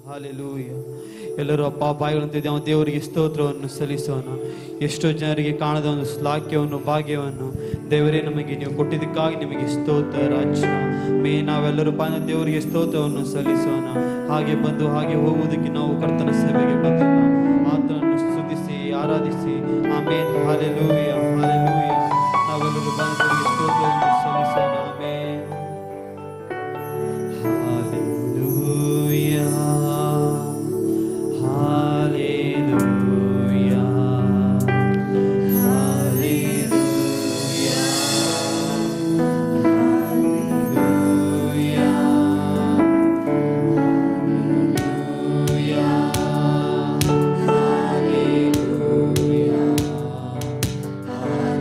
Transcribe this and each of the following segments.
Hallelujah. ಎಲ್ಲರೂ ಅಪ್ಪ ಬಾಯಿಗಳಂತೆ ನಾವು ದೇವರಿಗೆ ಸ್ತೋತ್ರವನ್ನು ಸಲ್ಲಿಸೋಣ. ಎಷ್ಟೋ ಜನರಿಗೆ ಕಾಣದ ಒಂದು ಶ್ಲಾಘ್ಯವನ್ನು ಭಾಗ್ಯವನ್ನು ದೇವರೇ ನಮಗೆ ನೀವು ಕೊಟ್ಟಿದ್ದಕ್ಕಾಗಿ ನಿಮಗೆ ಸ್ತೋತ್ರ ರಾಜ. ನಾವೆಲ್ಲರೂ ದೇವರಿಗೆ ಸ್ತೋತ್ರವನ್ನು ಸಲ್ಲಿಸೋಣ. ಹಾಗೆ ಬಂದು ಹಾಗೆ ಹೋಗುವುದಕ್ಕೆ ನಾವು ಕರ್ತನ ಸೇವೆಗೆ ಬಂದಿಲ್ಲ, ಆತನನ್ನು ಸ್ತುತಿಸಿ ಆರಾಧಿಸಿ. ಆಮೇನ್. Hallelujah, hallelujah. ನಾವೆಲ್ಲರೂ ದೇವರಿಗೆ ಸ್ತೋತ್ರವನ್ನು ಸಲ್ಲಿಸೋಣ. Amen. Hallelujah, hallelujah, hallelujah, hallelujah, hallelujah.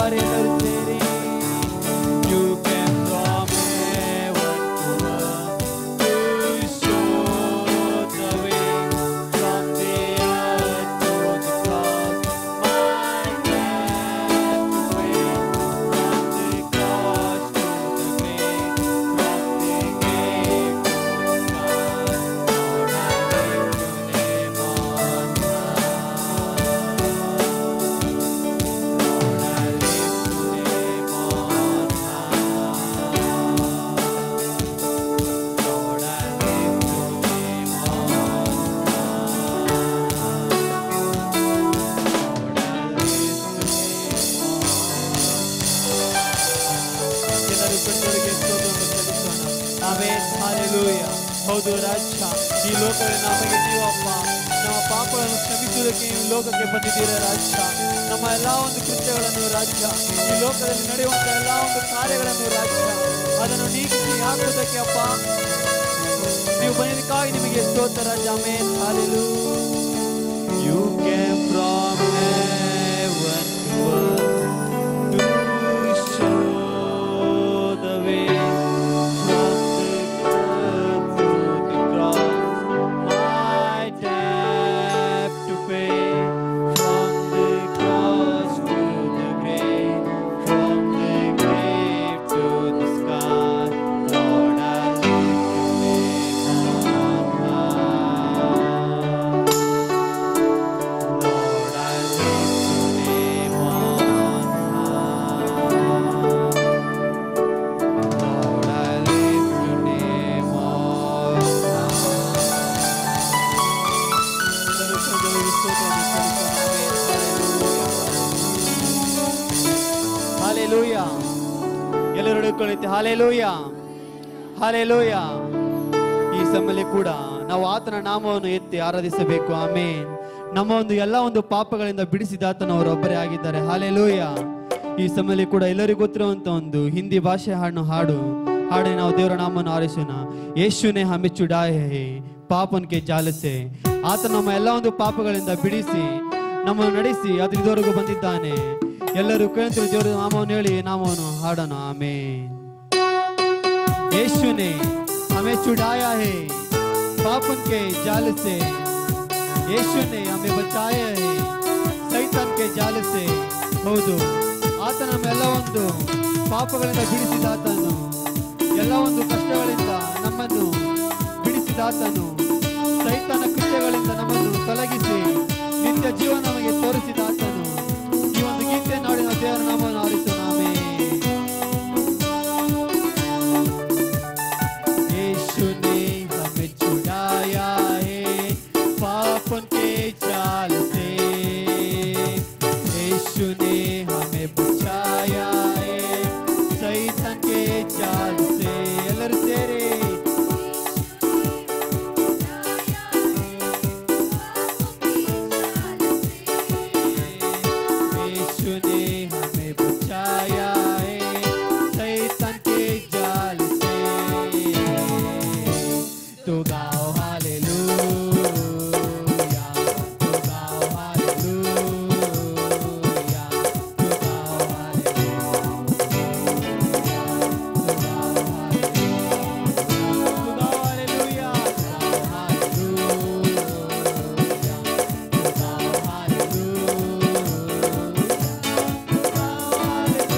ಬಾರಿ ಎಲ್ಲರೂ ಸೇರಿ You came from heaven to earth to show the way from the earth to the cross. My debt to pay from the cross to the grave, from the grave to the sky. Lord, I lift your name on ಹೌದು ರಾಜ, ಈ ಲೋಕದಲ್ಲಿ ನಮಗೆ ನೀವಪ್ಪ ನಮ್ಮ ಪಾಪಗಳನ್ನು ಕ್ಷಮಿಸುವುದಕ್ಕೆ ಈ ಲೋಕಕ್ಕೆ ಬಂದಿದ್ದೀರ ರಾಜ. ನಮ್ಮ ಎಲ್ಲ ಒಂದು ಕೃತ್ಯಗಳನ್ನು ರಾಜ, ಈ ಲೋಕದಲ್ಲಿ ನಡೆಯುವಂತ ಎಲ್ಲ ಒಂದು ಕಾರ್ಯಗಳನ್ನು ರಾಜ, ಅದನ್ನು ನೀಗಿಸಿ ಹಾಕುವುದಕ್ಕೆ ಅಪ್ಪ ನೀವು ಬಂದಿದ್ದಕ್ಕಾಗಿ ನಿಮಗೆ ಸ್ತೋತ್ರ ರಾಜ. Amen. Hallelujah. You came from heaven to earth to show the way from the earth to the cross. My debt to pay from the cross to the grave, from the grave to the sky. Lord, I lift your name on high. Lord, I lift your name on high. Lord, I lift your name on high. Hallelujah. ಎಲ್ಲರೂ ಹಿಡ್ಕೊಳ್ಳುತ್ತೆ. Hallelujah, hallelujah. ಈ ಸಮಯದಲ್ಲಿ ಕೂಡ ನಾವು ಆತನ ನಾಮವನ್ನು ಎತ್ತಿ ಆರಾಧಿಸಬೇಕು. ಆಮೇನ್. ನಮ್ಮ ಒಂದು ಎಲ್ಲ ಒಂದು ಪಾಪಗಳಿಂದ ಬಿಡಿಸಿದಾತನವರು ಒಬ್ಬರೇ ಆಗಿದ್ದಾರೆ. ಹಾಲೆಲೂಯಾ. ಈ ಸಮಯದಲ್ಲಿ ಕೂಡ ಎಲ್ಲರಿಗೂ ಗೊತ್ತಿರುವಂತ ಒಂದು ಹಿಂದಿ ಭಾಷೆ ಹಾಡು ನಾವು ದೇವರ ನಾಮವನ್ನು ಆರಿಸೋಣ. ಯೇಸುನೇ ಹಮೆ ಚುಡಾಯೆ ಹೇ ಪಾಪನ್ಗೆ ಜಾಲಸೆ. ಆತ ನಮ್ಮ ಎಲ್ಲ ಒಂದು ಪಾಪಗಳಿಂದ ಬಿಡಿಸಿ ನಮ್ಮನ್ನು ನಡೆಸಿ ಅದು ಇದುವರೆಗೂ ಬಂದಿದ್ದಾನೆ. ಎಲ್ಲರೂ ಕೇಳ್ತೀವಿ ದೇವರ ನಾಮವನ್ನು ಹೇಳಿ ನಾಮವನ್ನು ಹಾಡೋಣ. ಆಮೇನ್. ಯೇಸುನೇ ಹಮೆ ಚುಡಾಯಾ ಹೇ पापन के जाल से, यीशु ने हमें बचाया है ಸೈತಾನ್ के जाल से. ಹೌದು, ಆತನ ನಮ್ಮೆಲ್ಲ ಒಂದು ಪಾಪಗಳಿಂದ ಬಿಡಿಸಿದಾತನು, ಎಲ್ಲ ಒಂದು ಕಷ್ಟಗಳಿಂದ ನಮ್ಮನ್ನು ಬಿಡಿಸಿದಾತನು, ಸೈತಾನ ಕೃತ್ಯಗಳಿಂದ ನಮ್ಮನ್ನು ತೊಲಗಿಸಿ ನಿತ್ಯ ಜೀವನ ನಮಗೆ ತೋರಿಸಿದಾತನು. ಈ ಒಂದು ಗೀತೆ ನೋಡಿ ನಾವು ದೇವರ ನಾಮವನ್ನು ಆರಿಸೋಣ. ಆಮೆನ್. ಯೇಸು ने हमें छुड़ाया है पापों के जाल से, यीशु ने हमें बचाया है सैतान के जाल से. ಎಲ್ಲರೂ ಸೇರಿ यीशु ने हमें बचाया है सैतान के जाल से. तो गाओ हालेलूया, तो गाओ हालेलूया, तो गाओ हालेलूया, तो गाओ हालेलूया, तो गाओ हालेलूया, तो गाओ हालेलूया.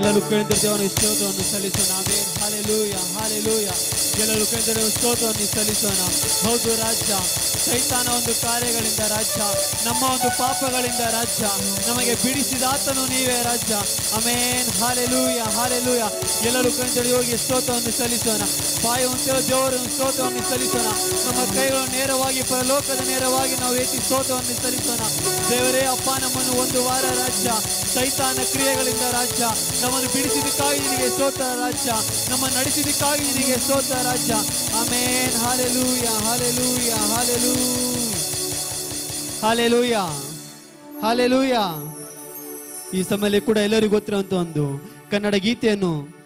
ಎಲ್ಲರೂ ಕೇಳಿದ ದೇವರ ಸ್ತೋತ್ರವನ್ನು ಸಲ್ಲಿಸೋಣ. ಆಮೆನ್. Hallelujah, hallelujah. ಎಲ್ಲರೂ ಕೇಳಿದ ಸ್ತೋತ್ರವನ್ನು ಸಲ್ಲಿಸೋಣ. ಹೌದು ರಾಜ್ಯ, ಸೈತಾನ ಒಂದು ಕಾರ್ಯಗಳಿಂದ ರಾಜ್ಯ, ನಮ್ಮ ಒಂದು ಪಾಪಗಳಿಂದ ರಾಜ್ಯ, ನಮಗೆ ಬಿಡಿಸಿದಾತನು ನೀವೇ ರಾಜ್ಯ. ಆಮೆನ್. Hallelujah, hallelujah. ಎಲ್ಲರೂ ಕೈಯಲ್ಲಿ ಹೋಗಿ ಸ್ತೋತ್ರವನ್ನು ಸಲ್ಲಿಸೋಣ. ಬಾಯುವಂತೆಯೋ ದೇವರನ್ನು ಸ್ತೋತ್ರವನ್ನು ಸಲ್ಲಿಸೋಣ. ನಮ್ಮ ಕೈಗಳನ್ನು ನೇರವಾಗಿ ಪರಲೋಕದ ನೇರವಾಗಿ ನಾವು ಎತ್ತಿ ಸ್ತೋತ್ರವನ್ನು ಸಲ್ಲಿಸೋಣ. ದೇವರೇ ಅಪ್ಪ, ನಮ್ಮನ್ನು ಒಂದು ವಾರ ರಾಜ್ಯ, ಸೈತಾನ ಕ್ರಿಯೆಗಳಿಂದ ರಾಜ್ಯ, ನಮ್ಮನ್ನು ಬಿಡಿಸಿದಕ್ಕಾಗಿ ನಿನಗೆ ಸ್ತೋತ್ರ ರಾಜ್ಯ, ನಮ್ಮನ್ನು ನಡೆಸಿದಕ್ಕಾಗಿ ನಿನಗೆ ಸ್ತೋತ್ರ ರಾಜ್ಯ. Amen. Hallelujah, hallelujah, hallelujah, hallelujah, hallelujah. ಈ ಸಮಯದಲ್ಲಿ ಕೂಡ ಎಲ್ಲರಿಗೂ ಗೊತ್ತಿರುವಂತ ಒಂದು ಕನ್ನಡ ಗೀತೆಯನ್ನು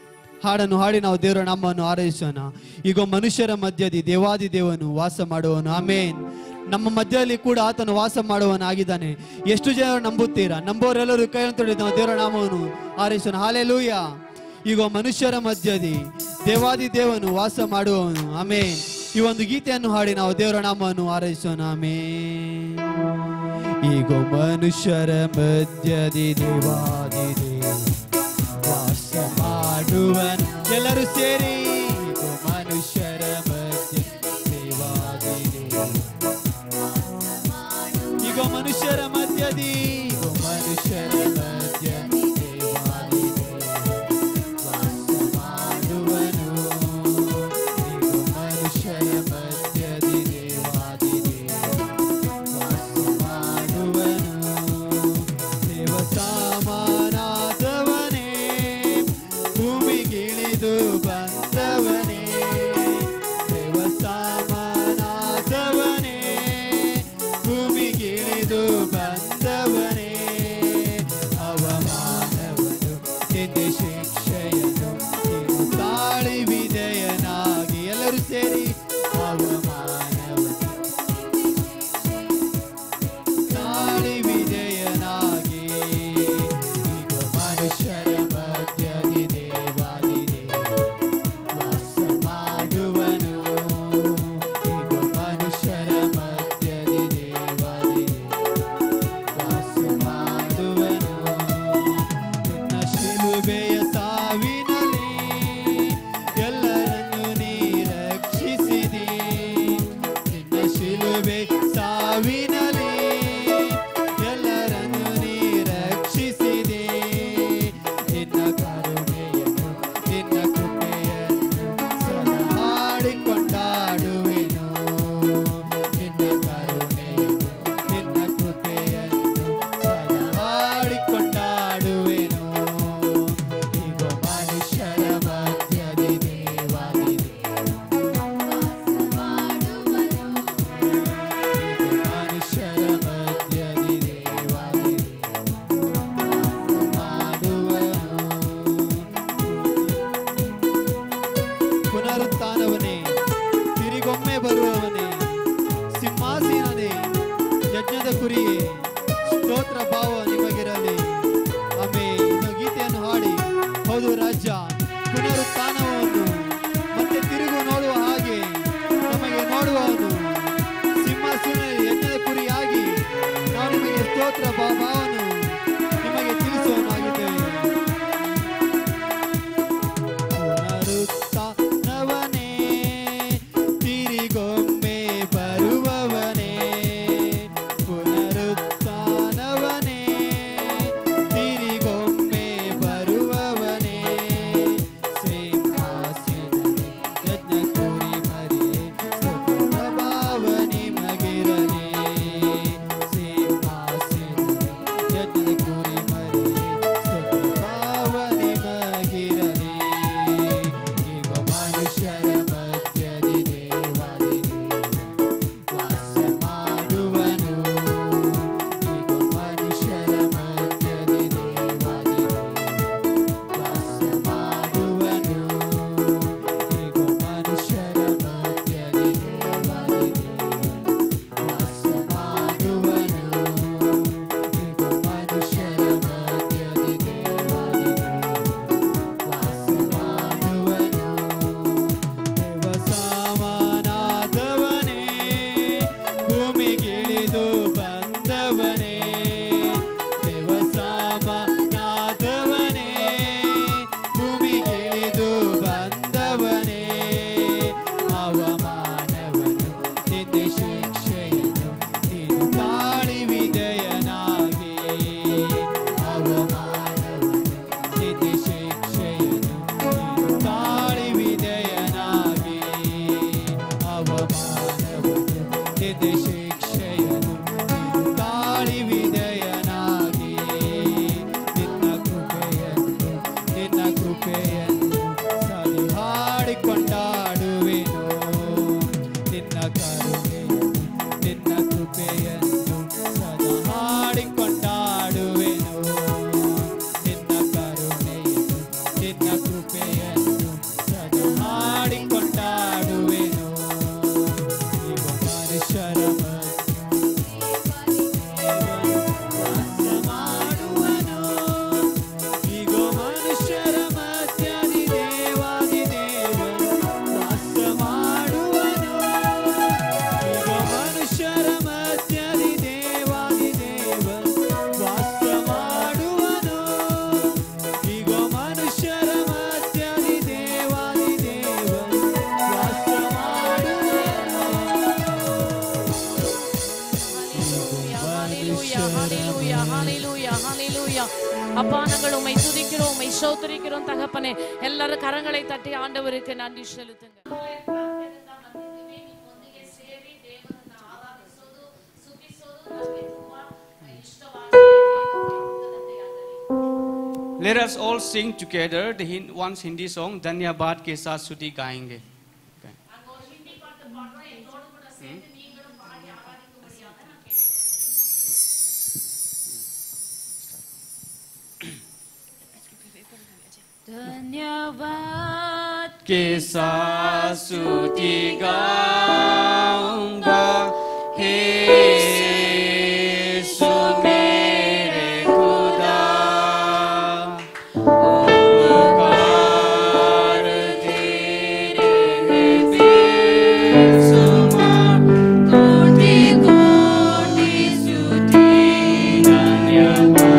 ಹಾಡನ್ನು ಹಾಡಿ ನಾವು ದೇವರ ನಾಮವನ್ನು ಆರಾಧಿಸೋಣ. ಈಗ ಮನುಷ್ಯರ ಮಧ್ಯದಲ್ಲಿ ದೇವಾದಿ ದೇವನು ವಾಸ ಮಾಡುವನು. ಆಮೇನ್. ನಮ್ಮ ಮಧ್ಯದಲ್ಲಿ ಕೂಡ ಆತನು ವಾಸ ಮಾಡುವನಾಗಿದ್ದಾನೆ. ಎಷ್ಟು ಜನ ನಂಬುತ್ತೀರಾ? ನಂಬೋರೆಲ್ಲರೂ ಕೈ ತೊಳೆದು ನಾವು ದೇವರ ನಾಮವನ್ನು ಆರಾಧಿಸೋಣ. ಹಲ್ಲೆಲೂಯ. ಈಗ ಮನುಷ್ಯರ ಮಧ್ಯದಲ್ಲಿ ದೇವಾದಿ ದೇವನು ವಾಸ ಮಾಡುವವನು. ಆಮೇನ್. ಈ ಒಂದು ಗೀತೆಯನ್ನು ಹಾಡಿ ನಾವು ದೇವರ ನಾಮವನ್ನು ಆರಾಧಿಸೋಣ. ಆಮೇನ್. ಈಗ ಮನುಷ್ಯರ ಮಧ್ಯದಲ್ಲಿ ದೇವಾದಿ ದೇವನು ವಾಸ ಮಾಡುವನು. ಎಲ್ಲರೂ ಸೇರಿ ಈಗ ಮನುಷ್ಯರ ಮಧ್ಯ ದೇವಾದಿ ದೇವನು, ಈಗ ಮನುಷ್ಯರ ಮಧ್ಯದಿ, ಈಗ ಮನುಷ್ಯರ ಮಧ್ಯ ದೇವಾದಿ ದೇವನು ವಾಸ ಮಾಡುವನು. ಈಗ ಮನುಷ್ಯರ ಮಧ್ಯದಿ ದೇವಾದಿ ದೇವನು ವಾಸ ಮಾಡುವನು. ದೇವ ಸಾಮಾನಾದವನೇ, ಭೂಮಿಗಿಳಿದು ಬಂದವನೇ, ದೇವ ಸಾಮಾನಾದವನೇ, ಭೂಮಿಗಿಳಿದು ಬಂದವನೇ. ಅವಮಾನವನು ನಿಂದೆ ಶಿಕ್ಷೆಯನ್ನು ನೀನು ತಾಳಿ ವಿಧೇಯನಾಗಿ. ಎಲ್ಲರೂ ಸೇರಿ ಅವಮಾನವನು ತಾಳಿ ವಿಧೇಯನಾಗಿ. ಈಗ ಮನುಷ್ಯರ ಮಧ್ಯದಿ ದೇವಾದಿ ದೇವನು ವಾಸ ಮಾಡುವನು. ಈಗ ಮನುಷ್ಯರ ಮಧ್ಯದಿ ದೇವಾದಿ ದೇವನು ವಾಸ ಮಾಡುವನು. ನಿನ್ನ ಶಿಲುಬೆಯ ಸಾವಿನಲ್ಲಿ ಎಲ್ಲರನ್ನು ನೀ ರಕ್ಷಿಸಿದಿ. ನಿನ್ನ ಶಿಲುಬೆ ಸಾವಿನಲ್ಲಿ ಎಲ್ಲರನ್ನು ನೀ ರಕ್ಷಿಸಿದೆ. ನಿನ್ನ ಕರುಣೆಯನ್ನು ನಿನ್ನ ಕೃಪೆಯನ್ನು ಸದಾ ಹಾಡಿಕೊಂಡಾಡುವೆನು. ನಿನ್ನ ಕರುಣೆಯನ್ನು ನಿನ್ನ ಕೃಪೆಯನ್ನು ಸದಾ ಹಾಡಿಕೊಂಡಾಡುವೆನು. ಈಗ ಮನುಷ್ಯರ ಮಧ್ಯದಿ ದೇವಾದಿ ದೇವನು ಈಗ ಮನುಷ್ಯರ ಮಧ್ಯದಿ ದೇವಾದಿ ದೇವನು ಮಾಡುವನು. ಪುನರುತ್ಥಾನವನೇ, ತಿರಿಗೊಮ್ಮೆ ಬರುವವನೇ, ಸಿಂಹಾಸೀನನೇ, ಯಜ್ಞದ ಕುರಿಯೇ, ಸ್ತೋತ್ರ ಭಾವ ನಿಮಗಿರಲಿ. ಆಮೇಲೆ ಇನ್ನು ಗೀತೆಯನ್ನು ಹಾಡಿ. ಹೌದು ರಾಜ್ಯ, ಪುನರುತ್ಥಾನವನ್ನು ಮತ್ತೆ ತಿರುಗು ನೋಡುವ ಹಾಗೆ ನಮಗೆ ನೋಡುವವನು, ಸಿಂಹಾಸನ ಯಜ್ಞದ ಕುರಿಯಾಗಿ ನಾವು ನಿಮಗೆ ಸ್ತೋತ್ರ ಭಾವವನ್ನು ನಿಮಗೆ ತಿಳಿಸುವನಾಗಿದ್ದೇವೆ. ಪುನರುತ್ಥಾನವನೇ, ತಿರಿಗೊಮ್ಮೆ ಬರುವವನೇ, ಪುನರುತ್ಥಾನವನೇ, ஜெபமானங்கள் உம்மை துதிக்கிறோம், உம்மை ஸ்தோத்திரிக்கிறோம் தகப்பனே. எல்லாரும் கரங்களை தட்டி ஆண்டவருக்கு நன்றி செலுத்துங்க. Let us all sing together the one Hindi song धन्यवाद के साथ स्तुति गाएंगे. धन्यवाद के साथ स्तुति गाऊंगा हे यीशु मेरे खुदा उपकार तेरे बेशुमार कोटि कोटि स्तुति धन्यवाद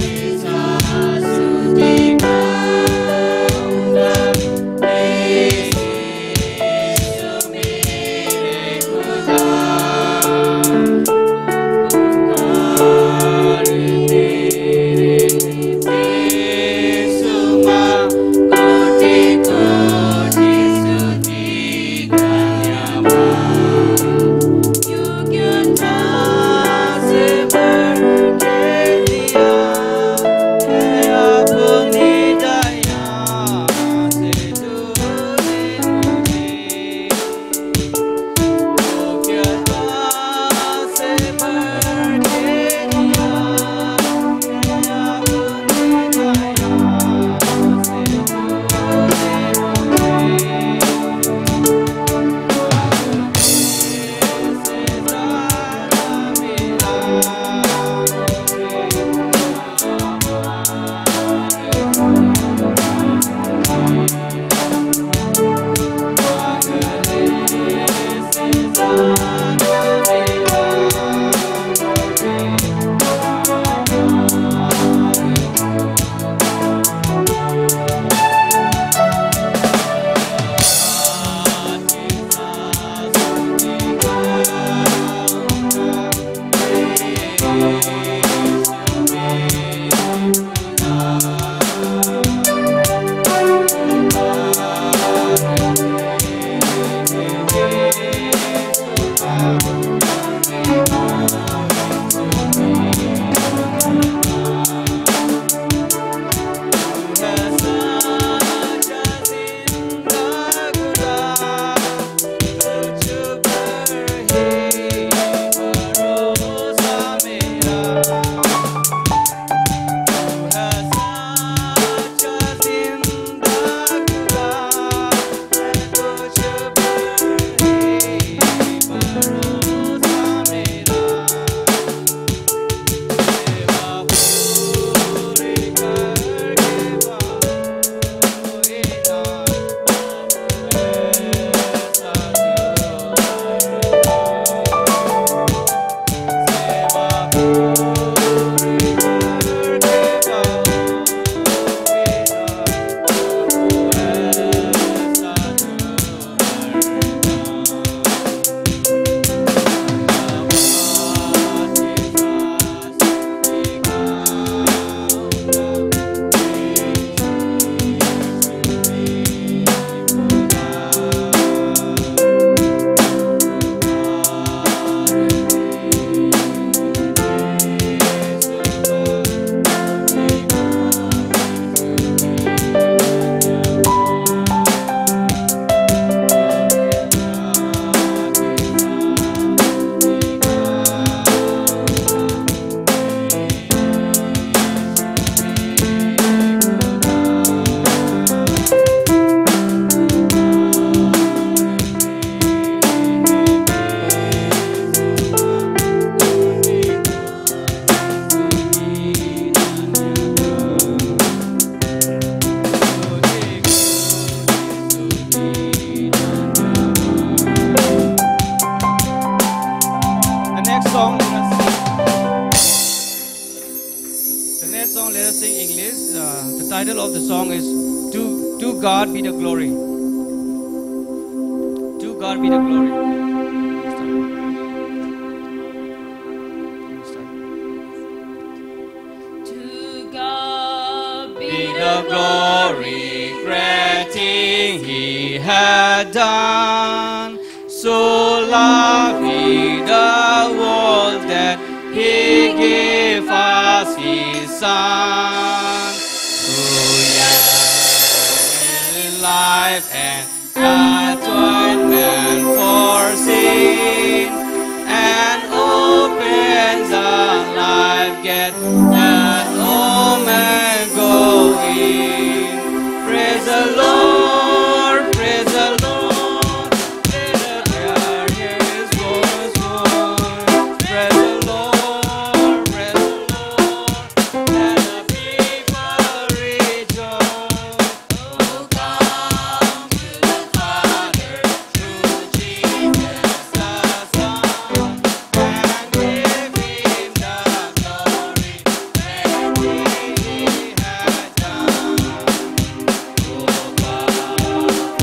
के साथ स्तुति गाऊंगा हे यीशु मेरे खुदा उपकार तेरे बेशुमार कोटि कोटि स्तुति धन्यवाद योग्यता से भर के दिया है अपनी दया से तूने मुझे योग्यता से भर के दिया है अपनी दया से तूने The title of the song is To God Be the Glory. To God Be the Glory. glory, great thing he had done. So loved he the world that he gave us his Son. Who yet life and atonement for sin, and opens the life gate that all men go in. Praise the Lord, praise the Lord. Let us hear his voice. Praise the Lord, praise the Lord. Let the people rejoice. Oh, come to the Father through Jesus the Son, and give him the glory that he has done. Oh, God,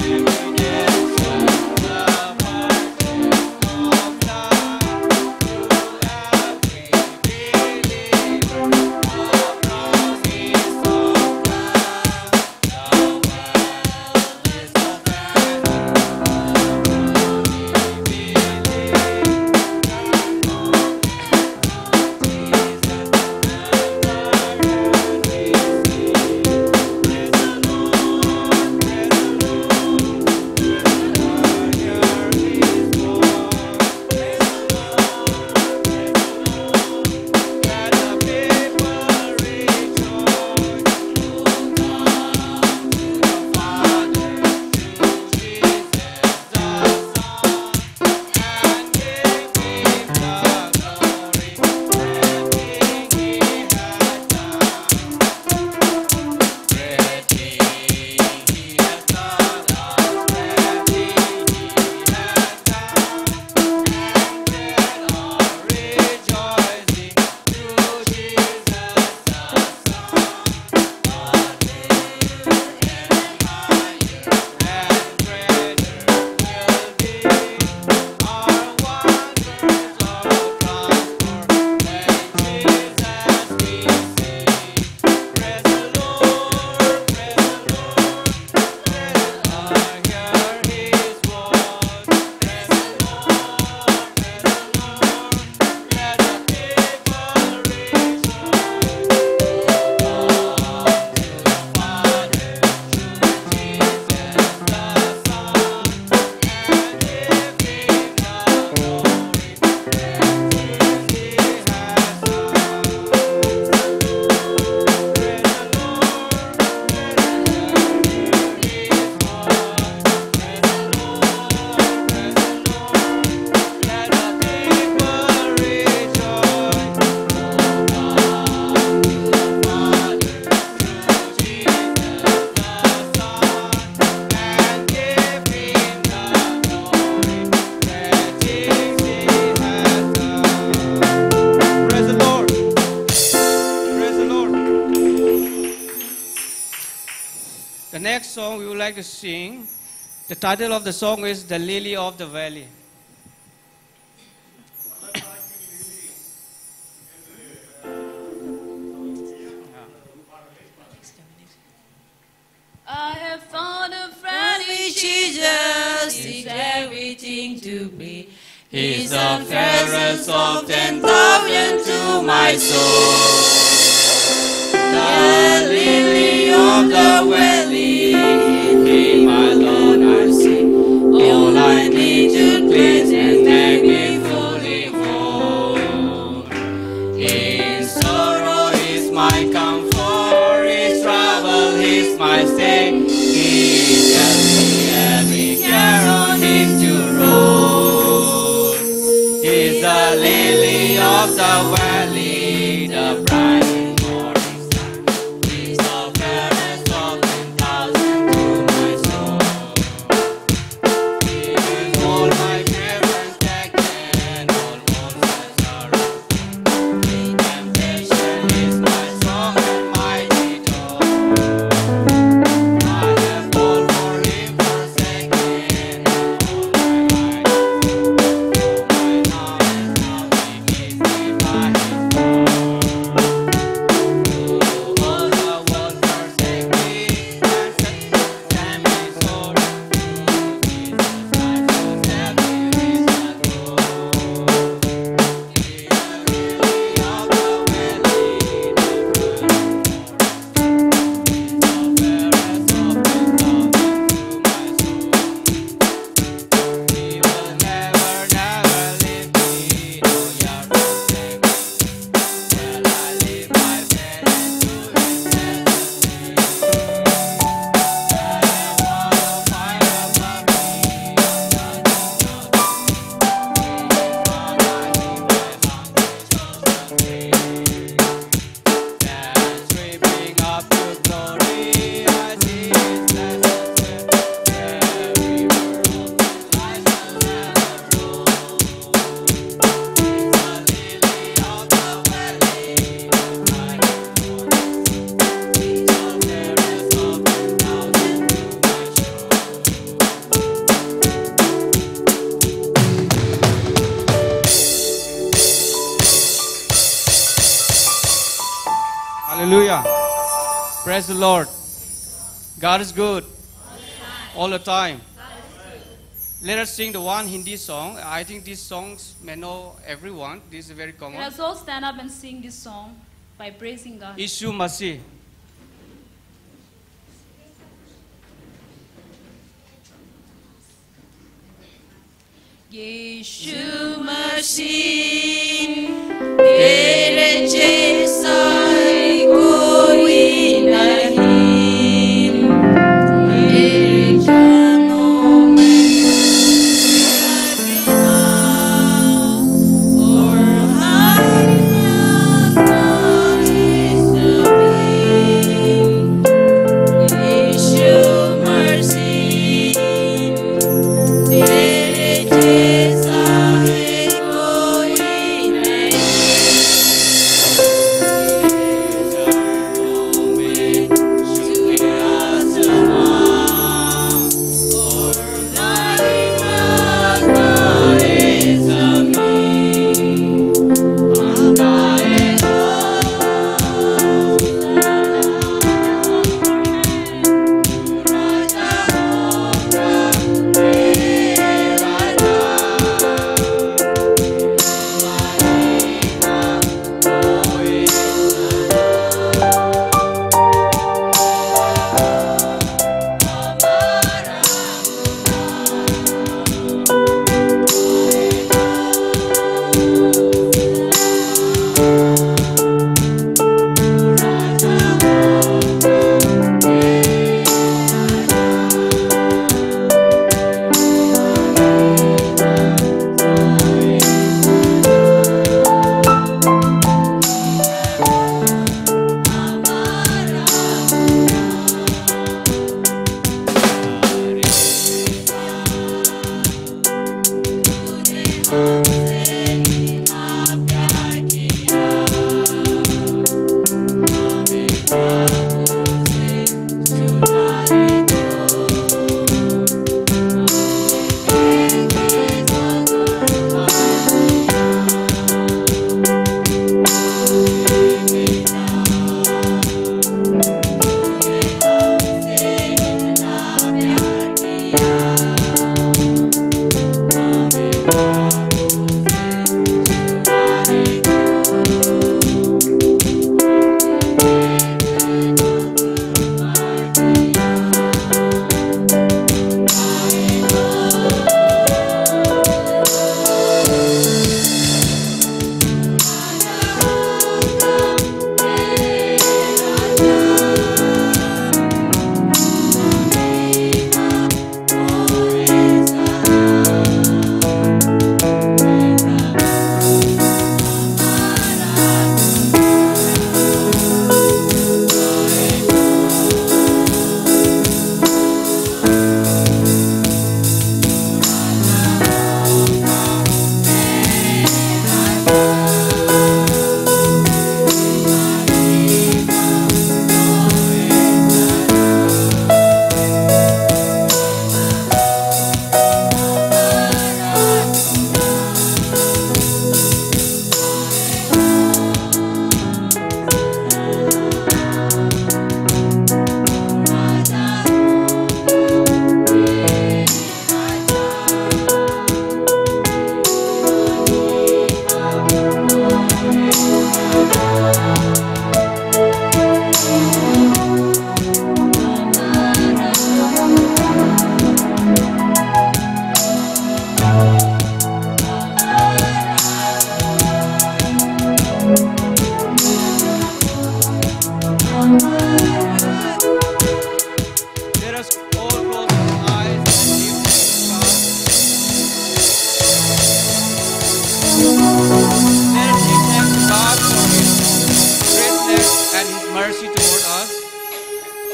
redemption, the pardon of love to every believer, the promise of God. The world is the banner we The next song we would like to sing, the title of the song is The Lily of the Valley. I have found a friend with Jesus, is everything to me. He's the fairest of 10,000 to my soul. The lily of the valley, in him alone I see. All I need to please and make me fully whole. In sorrow is my comfort, in trouble is my stay. He tells me every care on him to roll. He's the lily of the valley, the bright morning star. He's the fairest of the Hallelujah. Praise the Lord. God is good all the time. Let us sing the one Hindi song. I think these songs may know everyone. This is very common. Let us all stand up and sing this song by praising God. Ishu Masih. यीशु मसीह तेरे जैसा कोई नहीं तेरे चरणों में लगना और हारना सभी यीशु मसीह तेरे जैसा कोई नहीं चरणों में छुए आसमां और महिमा गाए ज़मीन हम गाए राजा होगा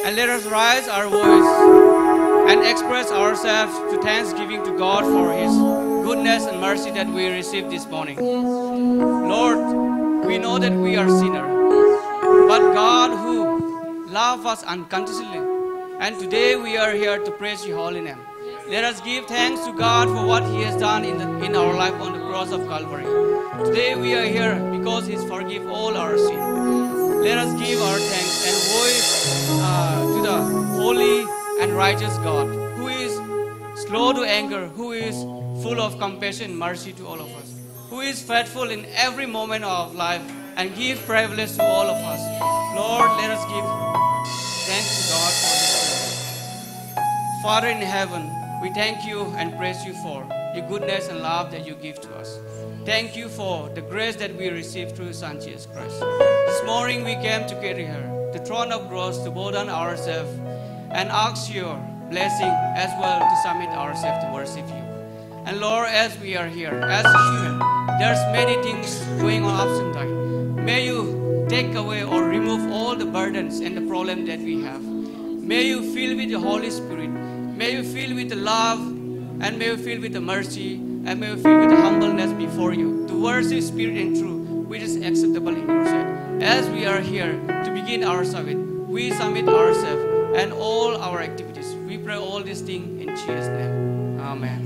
And let us raise our voice and express ourselves to thanksgiving to God for His goodness and mercy that we received this morning. Lord, we know that we are sinners, but God who loves us unconditionally. And today we are here to praise Your holy name. Let us give thanks to God for what He has done in our life on the cross of Calvary. Today we are here because He forgives all our sins. let us give our thanks and voice to the holy and righteous God, who is slow to anger, who is full of compassion and mercy to all of us, who is faithful in every moment of life and give privilege to all of us. Lord, let us give thanks to God for this. Father in heaven, we thank you and praise you for your goodness and love that you give to us. Thank you for the grace that we receive through Son Jesus Christ. This morning we came together here, the throne of grace, to bow down ourselves and ask your blessing as well to submit ourselves to worship you. And Lord, as we are here, as human, there's many things going on ups and downs. May you take away or remove all the burdens and the problems that we have. May you fill with the Holy Spirit. May you fill with the love, and may you fill with the mercy, and may you fill with the humbleness before you, to worship spirit and truth, which is acceptable in your sight. As we are here to begin our service, we submit ourselves and all our activities. We pray all these things in Jesus' name. Amen.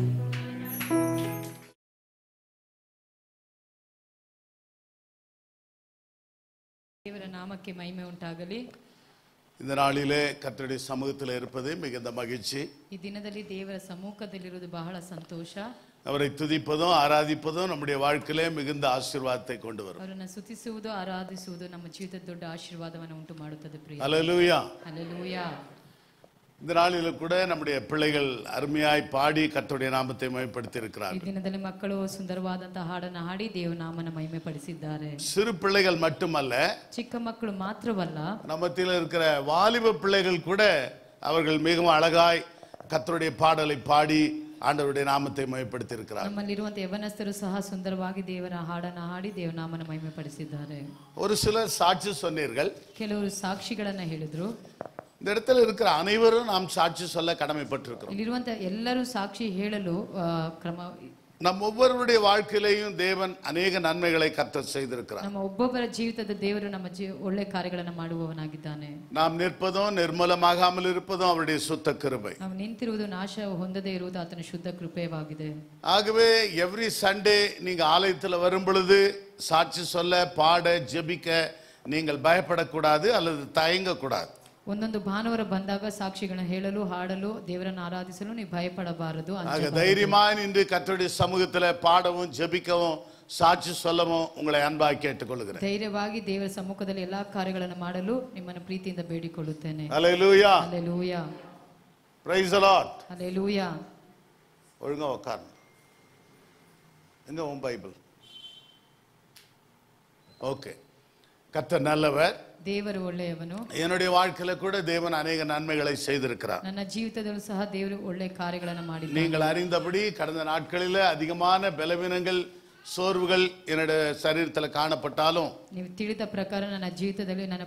ದೇವರ ನಾಮಕ್ಕೆ ಮಹಿಮೆ ಉಂಟಾಗಲಿ. இந்த நாளிலே கர்த்தருடைய சமூகத்தில் இருப்பது மிகுந்த மகிழ்ச்சி. ಈ ದಿನದಲ್ಲಿ ದೇವರ ಸಮ್ಮುಖದಲ್ಲಿರುವುದು ಬಹಳ ಸಂತೋಷ. அவரை துதிப்பதும் ஆராதிப்பதும் நம்முடைய வாழ்க்கையிலே மிகுந்த ஆசீர்வாதத்தை கொண்டு வரும். ಅವರನ್ನು ಸ್ತುತಿಸುವುದು ಆರಾಧಿಸುವುದು ನಮ್ಮ ಜೀವಿತದಲ್ಲಿ ದೊಡ್ಡ ಆಶೀರ್ವಾದವನ್ನು ಉಂಟು ಮಾಡುತ್ತದೆ ಪ್ರಿಯ. ஹல்லேலூயா. ಹಲ್ಲೆಲೂಯಾ. இந்த நாளில கூட நம்முடைய பிள்ளைகள் அருமையாய் பாடி கர்த்தருடைய நாமத்தை மகிமைப்படுத்தி ಈ இருக்கிறார்கள். ದಿನದಲ್ಲಿ ಮಕ್ಕಳು ಸುಂದರವಾದಂತಹ ಹಾಡನ್ನು ಹಾಡಿ ದೇವರ ನಾಮನ ಮಹಿಮೆ ಪಡಿಸಿದ್ದಾರೆ. சிறு பிள்ளைகள் மட்டுமல்ல, ಚಿಕ್ಕ ಮಕ್ಕಳು ಮಾತ್ರವಲ್ಲ, நம்ம மத்தியில் இருக்கிற வாலிப பிள்ளைகள் கூட அவர்கள் மிகவும் அழகாய் கர்த்தருடைய பாடலை பாடி ஆண்டவருடைய நாமத்தை மகிமைப்படுத்தி இருக்கிறார்கள். ನಮ್ಮಲ್ಲಿರುವಂತಹ ಯವನಸ್ಥರು ಸಹ ಸುಂದರವಾಗಿ ದೇವರ ಹಾಡನ್ನು ಹಾಡಿ ದೇವರ ನಾಮನ ಮಹಿಮೆ ಪಡಿಸಿದ್ದಾರೆ. ஒரு சிலர் சாட்சி சொன்னீர்கள். ಕೆಲವರು ಸಾಕ್ಷಿಗಳನ್ನ ಹೇಳಿದ್ರು. இந்த இடத்துல இருக்கிற அனைவரும் நாம் சாட்சி சொல்ல கடமைப்பட்டிருக்கிறோம். ಇಲ್ಲಿರುವಂತಹ ಎಲ್ಲರೂ ಸಾಕ್ಷಿ ಹೇಳಲು ಕ್ರಮ. நம் ஒவ்வொருவருடைய வாழ்க்கையிலேயும் தேவன் அநேக நன்மைகளை கர்த்தர் செய்திருக்கிறார். ನಮ್ಮ ಒಬ್ಬೊಬ್ಬರ ಜೀವಿತದ ದೇವರು ನಮ್ಮ ಒಳ್ಳೆ ಕಾರ್ಯಗಳನ್ನು ಮಾಡುವವನಾಗಿದ್ದಾನೆ. நாம் நிற்பதும் நிர்மலமாகாமல் இருப்பதும் அவருடைய சுத்த கிருபை. ನಾವು ನಿಂತಿರುವುದು ನಾಶ ಹೊಂದದೇ ಇರುವುದು ಆತನ ಶುದ್ಧ ಕೃಪೆಯಾಗಿದೆ. ஆகவே எவ்ரி சண்டே நீங்க ஆலயத்தில் வரும் பொழுது சாட்சி சொல்ல, பாட, ஜெபிக்க நீங்கள் பயப்படக்கூடாது அல்லது தயங்கக்கூடாது. ಒಂದೊಂದು ಭಾನುವಾರ ಬಂದಾಗ ಸಾಕ್ಷಿಗಳನ್ನು ಹೇಳಲು, ಹಾಡಲು, ದೇವರನ್ನು ಆರಾಧಿಸಲು ನೀವು ಭಯಪಡಬಾರದು. தைரியமாய் நின்று கர்த்தருடைய சமூகத்தில் பாடவும் ஜெபிக்கவும் சாட்சி சொல்லவும் உங்களை அன்பாய் கேட்டுக்கொள்கிறேன். ಧೈರ್ಯವಾಗಿ ದೇವರ ಸಮ್ಮುಖದಲ್ಲಿ ಎಲ್ಲಾ ಕಾರ್ಯಗಳನ್ನು ಮಾಡಲು ನಿಮ್ಮನ್ನು ಪ್ರೀತಿಯಿಂದ ಬೇಡಿಕೊಳ್ಳುತ್ತೇನೆ. Hallelujah. Hallelujah. Praise the Lord. Hallelujah. ஒழுங்கா உட்காருங்க. எங்க உன் பைபிள்? ஓகே. கர்த்தர் நல்லவர். ದೇವರು ಒಳ್ಳೆಯವನು. என்னுடைய வாழ்க்கையில கூட தேவன் அநேக நன்மைகளை செய்திருக்கிறார். ನನ್ನ ಜೀವಿತದಲ್ಲೂ ಸಹ ದೇವರು ಒಳ್ಳೆ ಕಾರ್ಯಗಳನ್ನು ಮಾಡಿದ್ದಾನೆ. நீங்கள் அறிந்தபடி கடந்த நாட்களில் அதிகமான பலவீனங்கள், சோர்வுகள் என்னுடைய சரீரத்தில் காணப்பட்டாலும், ನೀವು ತಿಳಿದ ಪ್ರಕಾರ ನನ್ನ ಜೀವಿತದಲ್ಲಿ ನನ್ನ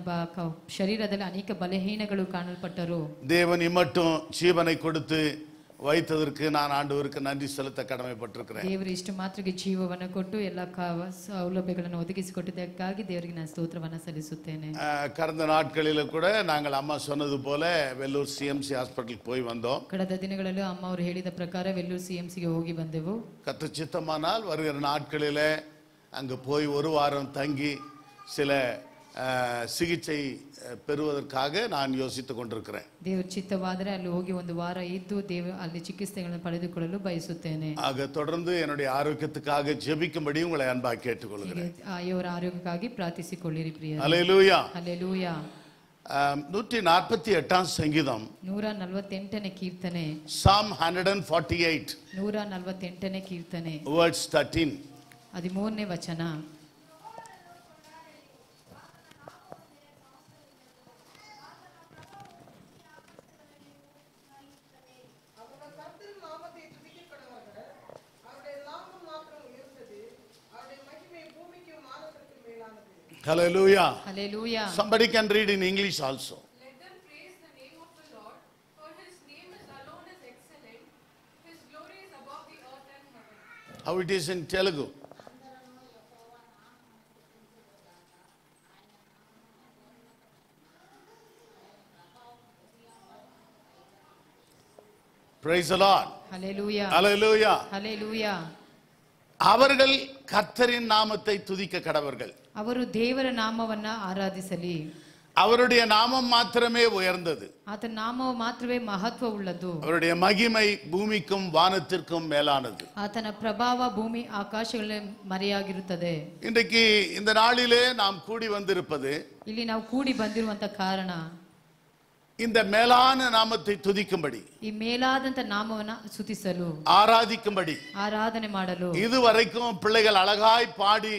ಶರೀರದಲ್ಲಿ ಅನೇಕ ಬಲಹೀನಗಳು ಕಾಣಲ್ಪಟ್ಟರು. தேவன் இம்மட்டும் ஜீவனை கொடுத்து வைத்ததற்கு நான் ஆண்டவருக்கு நன்றி செலுத்த கடமைப்பட்டிருக்கிறேன். ದೇವರು ಇಷ್ಟು ಮಾತ್ರಕ್ಕೆ ಜೀವವನ್ನು ಕೊಟ್ಟು ಎಲ್ಲ ಸೌಲಭ್ಯಗಳನ್ನು ಒದಗಿಸಿಕೊಟ್ಟಿದ್ದಕ್ಕಾಗಿ ದೇವರಿಗೆ ನಾನು ಸ್ತೋತ್ರವನ್ನು ಸಲ್ಲಿಸುತ್ತೇನೆ. கடந்த நாட்களில் கூட நாங்கள் அம்மா சொன்னது போல வெள்ளூர் சிஎம்சி ஹாஸ்பிட்டலுக்கு போய் வந்தோம். ಕಳೆದ ದಿನಗಳಲ್ಲಿ ಅಮ್ಮ ಅವರು ಹೇಳಿದ ಪ್ರಕಾರ ವೆಲ್ಲೂರು ಸಿಎಂಸಿಗೆ ಹೋಗಿ ಬಂದೆವು. கர்த்தர் சித்தமானால் வருகிற நாட்களில் அங்கு போய் ஒரு வாரம் தங்கி சில சிகிச்சை பெறுவதற்காக நான் யோசித்துக் கொண்டிருக்கிறேன். ದೇವರ ಚಿತ್ತವಾದರೆ ಅಲ್ಲಿ ಹೋಗಿ ಒಂದು ವಾರ ಇದ್ದು ಅಲ್ಲಿ ಚಿಕಿತ್ಸೆಗಳನ್ನು ಪಡೆದುಕೊಳ್ಳಲು ಬಯಸುತ್ತೇನೆ. ஆக தொடர்ந்து என்னுடைய ஆரோக்கியத்துக்காக ஜெபிக்கும்படி உங்களை அன்பாக கேட்டுக்கொள்கிறேன். ಇವರ ಆರೋಗ್ಯಕ್ಕಾಗಿ ಪ್ರಾರ್ಥಿಸಿಕೊಳ್ಳಿರಿ ಪ್ರಿಯರೇ. ஹல்லேலூயா. ಹಲ್ಲೆಲೂಯಾ. 148 சங்கீதம் 148ನೇ ಕೀರ್ತನೆ. Psalm 148 148ನೇ ಕೀರ್ತನೆ verse 13. 13ನೇ ವಚನ. Hallelujah. Hallelujah. Somebody can read in English also. Let them praise the name of the Lord, for his name is alone is excellent. His glory is above the earth and heaven. How it is in Telugu? Praise the Lord. Hallelujah. Hallelujah. Hallelujah. அவர்கள் கர்த்தரின் நாமத்தை துதிக்க கடவர்கள். ಅವರು ದೇವರ ನಾಮವನ್ನ ಆರಾಧಿಸಲಿ. அவருடைய நாமம் மாத்திரமே உயர்ந்தது. ಆತನ ನಾಮವು ಮಾತ್ರವೇ ಮಹತ್ವವುಳ್ಳದ್ದು. அவருடைய மகிமை பூமிக்கும் வானத்திற்கும் மேலானது. ಆತನ ಪ್ರಭಾವ ಭೂಮಿ ಆಕಾಶಗಳ ಮರೆಯಾಗಿರುತ್ತದೆ. இன்றைக்கு இந்த நாளிலே நாம் கூடி வந்திருப்பது, ಇಲ್ಲಿ ನಾವು ಕೂಡಿ ಬಂದಿರುವಂತ ಕಾರಣ இந்த மேலான நாமத்தை துதிக்கும்படி, ಈ ಮೇಲಾದಂತ ನಾಮವನ್ನ ಸ್ತುತಿಸಲು, ஆராதிக்கும்படி. ಆರಾಧನೆ ಮಾಡಲು. இதுவரைக்கும் பிள்ளைகள் அழகாய் பாடி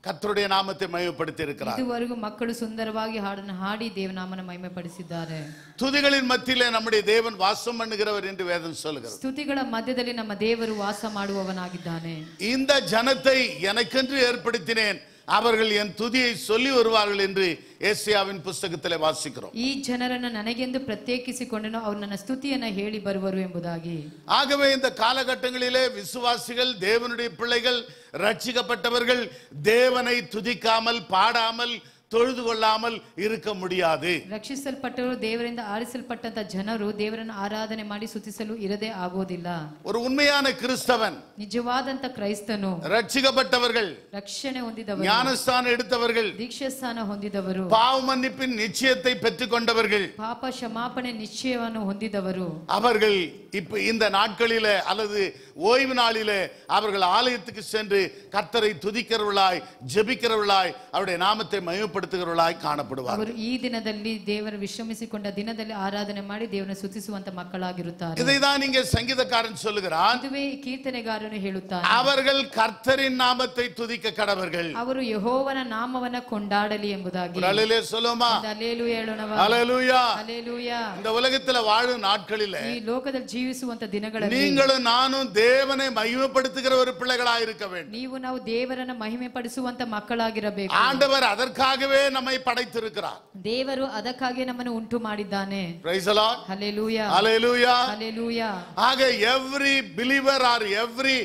கர்த்தருடைய நாமத்தை மகிமைப்படுத்தி இருக்கிறார். ಇದುವರೆಗೂ ಮಕ್ಕಳು ಸುಂದರವಾಗಿ ಹಾಡನ್ನು ಹಾಡಿ ದೇವನಾಮನ ಮಹಿಮೆಪಡಿಸಿದ್ದಾರೆ. துதிகளின் மத்தியிலே நம்முடைய தேவன் வாசம் பண்ணுகிறவர் என்று வேதம் சொல்கிறது. ಸ್ತುತಿಗಳ ಮಧ್ಯದಲ್ಲಿ ನಮ್ಮ ದೇವರು ವಾಸ ಮಾಡುವವನಾಗಿದ್ದಾನೆ. இந்த ஜனத்தை எனக்கென்று ஏற்படுத்தினேன், அவர்கள் என் துதியை சொல்லி வருவார்கள் என்று ஏசாயாவின் புத்தகத்திலே வாசிக்கிறோம். ಈ ಜನರನ್ನು ನನಗೆಂದು ಪ್ರತ್ಯೇಕಿಸಿಕೊಂಡನು, ಅವರು ನನ್ನ ಸ್ತುತಿಯನ್ನ ಹೇಳಿ ಬರುವರು ಎಂಬುದಾಗಿ. ஆகவே இந்த காலகட்டங்களிலே விசுவாசிகள், தேவனுடைய பிள்ளைகள், ரட்சிக்கப்பட்டவர்கள் தேவனை துதிக்காமல் பாடாமல் தொழுது கொள்ளாமல் இருக்க முடியாது. ರಕ್ಷಿಸಲ್ಪಟ್ಟವರು, ದೇವರಿಂದ ಆರಿಸಲ್ಪಟ್ಟಂತ ಜನರು ದೇವರನ್ನು ಆರಾಧನೆ ಮಾಡಿ ಸ್ತುತಿಸಲು ಇರದೇ ಆಗೋದಿಲ್ಲ. ஒரு உண்மையான கிறிஸ்தவன், ನಿಜವಾದಂತ ಕ್ರೈಸ್ತನು, ரட்சிக்கப்பட்டவர்கள், ರಕ್ಷಣೆ ಹೊಂದಿದವರು, ஞானஸ்தானம் எடுத்தவர்கள், ದೀಕ್ಷಾಸ್ಥಾನ ಹೊಂದಿದವರು, பாவ மன்னிப்பின் நிச்சயத்தை பெற்றுக் கொண்டவர்கள், ಪಾಪ ಕ್ಷಮಾಪಣೆ ನಿಶ್ಚಯವನ್ನು ಹೊಂದಿದವರು, அவர்கள் இப்ப இந்த நாட்களிலே அல்லது ஓய்வு நாளிலே அவர்கள் ஆலயத்துக்கு சென்று கர்த்தரை துதிக்கிறவர்களாய், ஜெபிக்கிறவர்களாய், அவருடைய நாமத்தை மகிமைப்படுத்துகிறவர்களாய் காணப்படுவார்கள். ಅವರು ಈ ದಿನದಲ್ಲಿ ದೇವರ ವಿಶ್ರಮಿಸಿಕೊಂಡ ದಿನದಲ್ಲಿ ಆರಾಧನೆ ಮಾಡಿ ದೇವರನ್ನು ಸ್ತುತಿಸುವಂತ ಮಕ್ಕಳಾಗಿರುತ್ತಾರೆ. இதைதான் இங்கே சங்கீதக்காரன் சொல்லுகிறான். ಇದುವೇ ಕೀರ್ತನೆಗಾರನು ಹೇಳುತ್ತಾನೆ, அவர்கள் கர்த்தரின் நாமத்தை துதிக்க கடவர்கள். ಅವರು ಯೆಹೋವನ ನಾಮವನ್ನ ಕೊಂಡಾಡಲಿ ಎಂಬುದಾಗಿ. அல்லேலூயா சொல்லுமா. அல்லேலೂಯಾ ಹೇಳೋಣವಾ. அல்லேலூயா. அல்லேலೂಯಾ. இந்த உலகத்துல வாழும் நாட்களிலே ಈ ಲೋಕದಲ್ಲಿ ಜೀವಿಸುವಂತ ದಿನಗಳಲ್ಲಿ நீங்களும் நானும் தேவனை மகிமைப்படுத்துகிற ஒரு பிள்ளைகளாய் இருக்க வேண்டும். ನೀವು ನಾವು ದೇವರನ್ನ ಮಹಿಮೆ ಪಡಿಸುವಂತ ಮಕ್ಕಳಾಗಿರಬೇಕು. ஆண்டவர் அதற்காகவே நம்மை படைத்திருக்கிறார். ದೇವರು ಅದಕ್ಕಾಗಿ ನಮ್ಮನ್ನು ಉಂಟು ಮಾಡಿದ್ದಾನೆ. Praise the Lord. Hallelujah. Hallelujah. Hallelujah. ஆக every believer or every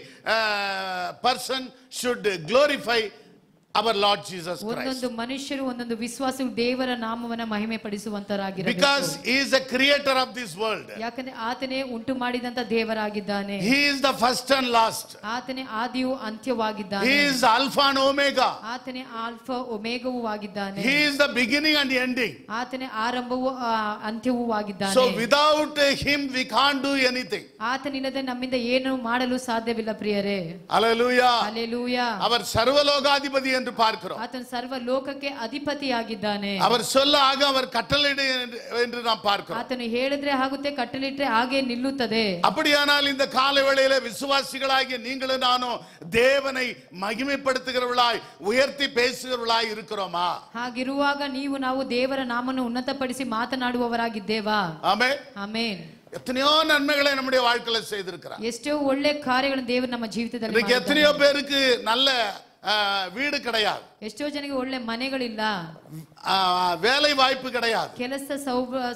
person should glorify our Lord Jesus Christ. ಒಂದೊಂದು ಮನುಷ್ಯರು, ಒಂದೊಂದು ವಿಶ್ವಾಸವು ದೇವರ ನಾಮವನ್ನ ಮಹಿಮೆ ಪಡಿಸುವಂತರಾಗಿರಬೇಕು. Because he is the creator of this world. ಯಾಕಂದ್ರೆ ಆತನೇ ಉಂಟು ಮಾಡಿದಂತ ದೇವರಾಗಿದ್ದಾನೆ. He is the first and last. ಆತನೇ ಆದಿಯು ಅಂತ್ಯವಾಗಿದ್ದಾನೆ. He is Alpha and Omega. ಆತನೇ ಆಲ್ಫಾ ಒಮೆಗವೂ ಆಗಿದ್ದಾನೆ. He is the beginning and ending. ಆತನೇ ಆರಂಭವೂ ಅಂತ್ಯವೂ ಆಗಿದ್ದಾನೆ. So without him we can't do anything. ಆತನಿಲ್ಲದೆ ನಮ್ಮಿಂದ ಏನು ಮಾಡಲು ಸಾಧ್ಯವಿಲ್ಲ ಪ್ರಿಯರೇ. Hallelujah. ಹಲ್ಲೆಲೂಯಾ. அவர் சர்வலோகாதிபதி என்று பார்க்கிறோம். ಆತನು ಸರ್ವ ಲೋಕಕ್ಕೆ ಅಧಿಪತಿಯಾಗಿದ್ದಾನೆ. அவர் சொல்ல ஆக அவர் கட்டளையிட என்று நாம் பார்க்கிறோம். ಆತನು ಹೇಳಿದ್ರೆ ಆಗುತ್ತೆ, ಕಟ್ಟಲಿಟ್ರೆ ಹಾಗೆ ನಿಲ್ಲುತ್ತದೆ. அப்படியானால் இந்த கால வேளையிலே விசுவாசிகளாகிய நீங்களும் நானும் தேவனை மகிமைப்படுத்துகிறவர்களாய், உயர்த்தி பேசுகிறவர்களாய் இருக்கிறோமா? ಹಾಗಿರುವಾಗ ನೀವು ನಾವು ದೇವರ ನಾಮವನ್ನು ಉನ್ನತಪಡಿಸಿ ಮಾತನಾಡುವವರಾಗಿದ್ದೇವಾ? ஆமென். ಆಮೆನ್. எத்தனையோ நன்மைகளை நம்முடைய வாழ்க்கையில செய்திருக்கிறார். ಎಷ್ಟೋ ಒಳ್ಳೆ ಕಾರ್ಯಗಳನ್ನು ದೇವರು ನಮ್ಮ ಜೀವಿತದಲ್ಲಿ இன்னைக்கு எத்தனையோ பேருக்கு நல்ல வீடு கிடையாது, ಎಷ್ಟೋ ಜನಕ್ಕೆ ಒಳ್ಳೆ ಮನೆಗಳಿಲ್ಲ, வேலை வாய்ப்பு கிடையாது, ಕೆಲಸ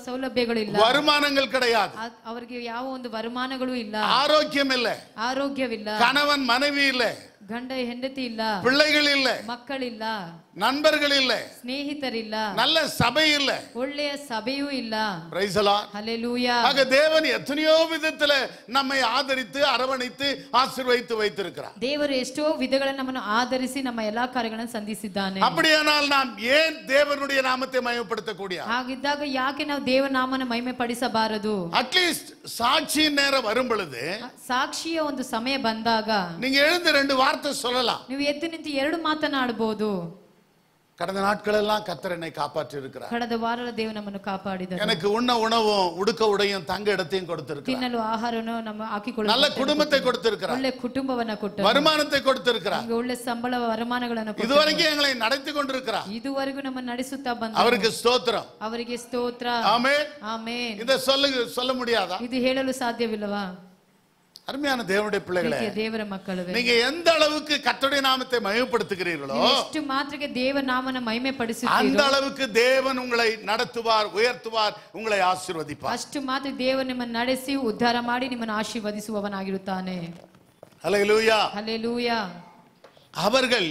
ಸೌಲಭ್ಯಗಳಿಲ್ಲ, வருமானங்கள் கிடையாது, ಅವರಿಗೆ ಯಾವ ಒಂದು ವರಮಾನಗಳು ಇಲ್ಲ, ஆரோக்கியம் இல்லை, ಆರೋಗ್ಯವಿಲ್ಲ, கணவன் மனைவி இல்லை, ಗಂಡ ಹೆಂಡತಿ ಇಲ್ಲ, பிள்ளைகள் இல்லை, ಮಕ್ಕಳಿಲ್ಲ, நண்பர்கள் இல்லை, ಸ್ನೇಹಿತರಿಲ್ಲ, நல்ல சபை இல்லை, ಒಳ್ಳೆಯ ಸಭೆಯೂ ಇಲ್ಲ. Praise the Lord. ಹಲ್ಲೆಲೂಯಾ. ஆக தேவன் எத்தனையோ விதத்துல நம்மை ஆதரித்து அரவணைத்து ஆசீர்வதித்து வைத்திருக்கிறார். ದೇವರು ಎಷ್ಟೋ ವಿಧಗಳನ್ನು ನಮ್ಮನ್ನು ಆಧರಿಸಿ ನಮ್ಮ ಎಲ್ಲಾ ಕಾರ್ಯಗಳನ್ನು ಸಂಧಿಸಿದ್ದಾನೆ. அப்படியானால் நாம் ஏன் தேவனுடைய நாமத்தை மகிமைப்படுத்தக்கூடிய? ಹಾಗಿದ್ದಾಗ ಯಾಕೆ ನಾವು ದೇವರ ನಾಮನ ಮಹಿಮೆ ಪಡಿಸಬಾರದು? அட்லீஸ்ட் சாட்சியின் நேரம் வரும் பொழுது ಸಾಕ್ಷಿಯ ಒಂದು ಸಮಯ ಬಂದಾಗ நீங்க எழுந்து ரெண்டு வார்த்தை சொல்லலாம். ನೀವು ಎದ್ದು ನಿಂತು ಎರಡು ಮಾತನಾಡಬಹುದು. கடந்த நாட்கள் எல்லாம் கர்த்தர் என்னை காப்பாற்றி இருக்கிறார். ಕಳೆದ ವಾರ ದೇವರು ನಮ್ಮನ್ನು ಕಾಪಾಡಿದನು. எனக்கு உண்ண உணவும் உடுக்க உடையும் தங்க இடத்தையும் கொடுத்திருக்கிறார். ತಿನ್ನಲು ಆಹಾರವನ್ನು ನಮ್ಮ ಹಾಕಿಕೊಳ್ಳಲು நல்ல குடும்பத்தை கொடுத்திருக்கிறார். ಒಳ್ಳೆ ಕುಟುಂಬವನ್ನ ಕೊಟ್ಟನು. வருமானத்தை கொடுத்திருக்கிறார். ನಮಗೆ ಒಳ್ಳೆ ಸಂಬಳ ವರಮಾನಗಳನ್ನು ಕೊಟ್ಟನು. இதுவரைக்கும் எங்களை நடத்தி கொண்டிருக்கிறார். ಇದುವರೆಗೂ ನಮ್ಮನ್ನು ನಡೆಸುತ್ತಾ ಬಂದನು. அவருக்கு ஸ்தோத்திரம். ಅವರಿಗೆ ಸ್ತೋತ್ರ. ஆமென். ಆಮೆನ್. இத சொல்ல முடியாதா? ಇದು ಹೇಳಲು ಸಾಧ್ಯವಿಲ್ಲವಾ? அருமையான தேவனுடைய பிள்ளைகளே, ದೇವರ ಮಕ್ಕಳೇ, நீங்க எந்த அளவுக்கு கர்த்தருடைய நாமத்தை மகிமைப்படுத்துகிறீர்களோ ಎಷ್ಟು ಮಾತ್ರಕ್ಕೆ ದೇವರ ನಾಮನ ಮಹಿಮೆ அந்த ಪಡಿಸುತ್ತೀರೋ அளவுக்கு தேவன் உங்களை நடத்துவார், உயர்த்துவார், உங்களை ஆசீர்வதிப்பார். ಅಷ್ಟು ಮಾತ್ರ ದೇವರು ನಿಮ್ಮನ್ನು ನಡೆಸಿ ಉದ್ಧಾರ ಮಾಡಿ ನಿಮ್ಮನ್ನು ಆಶೀರ್ವದಿಸುವವನಾಗಿರುತ್ತಾನೆ. ஹல்லேலூயா. ಹಲ್ಲೆಲೂಯಾ. அவர்கள்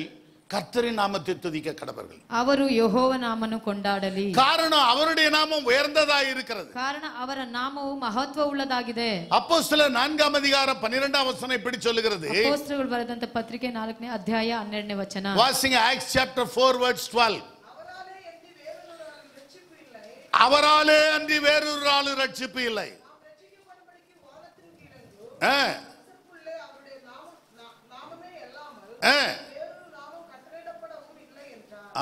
கர்த்தரின் நாமத்தை துதிக்க கடவர்கள். ಅವರು ಯೆಹೋವ ನಾಮವನ್ನು ಕೊಂಡಾಡಲಿ. காரணம் அவருடைய நாமம் உயர்ந்ததாய் இருக்கிறது. ಕಾರಣ ಅವರ ನಾಮವು ಮಹತ್ವವುಳ್ಳದಾಗಿದೆ. அப்போஸ்தலர் 4ஆம் அதிகாரம் 12ஆம் வசனம் இப்படி சொல்லுகிறது. ಅಪೊಸ್ತಲರು ಬರೆದಂತ ಪತ್ರಿಕೆ 4ನೇ ಅಧ್ಯಾಯ 12ನೇ ವಚನ. வாசிங்க Acts chapter 4 verse 12. அவராலே அன்றி வேறொரு ஆளு ரட்சிப்பு இல்லை.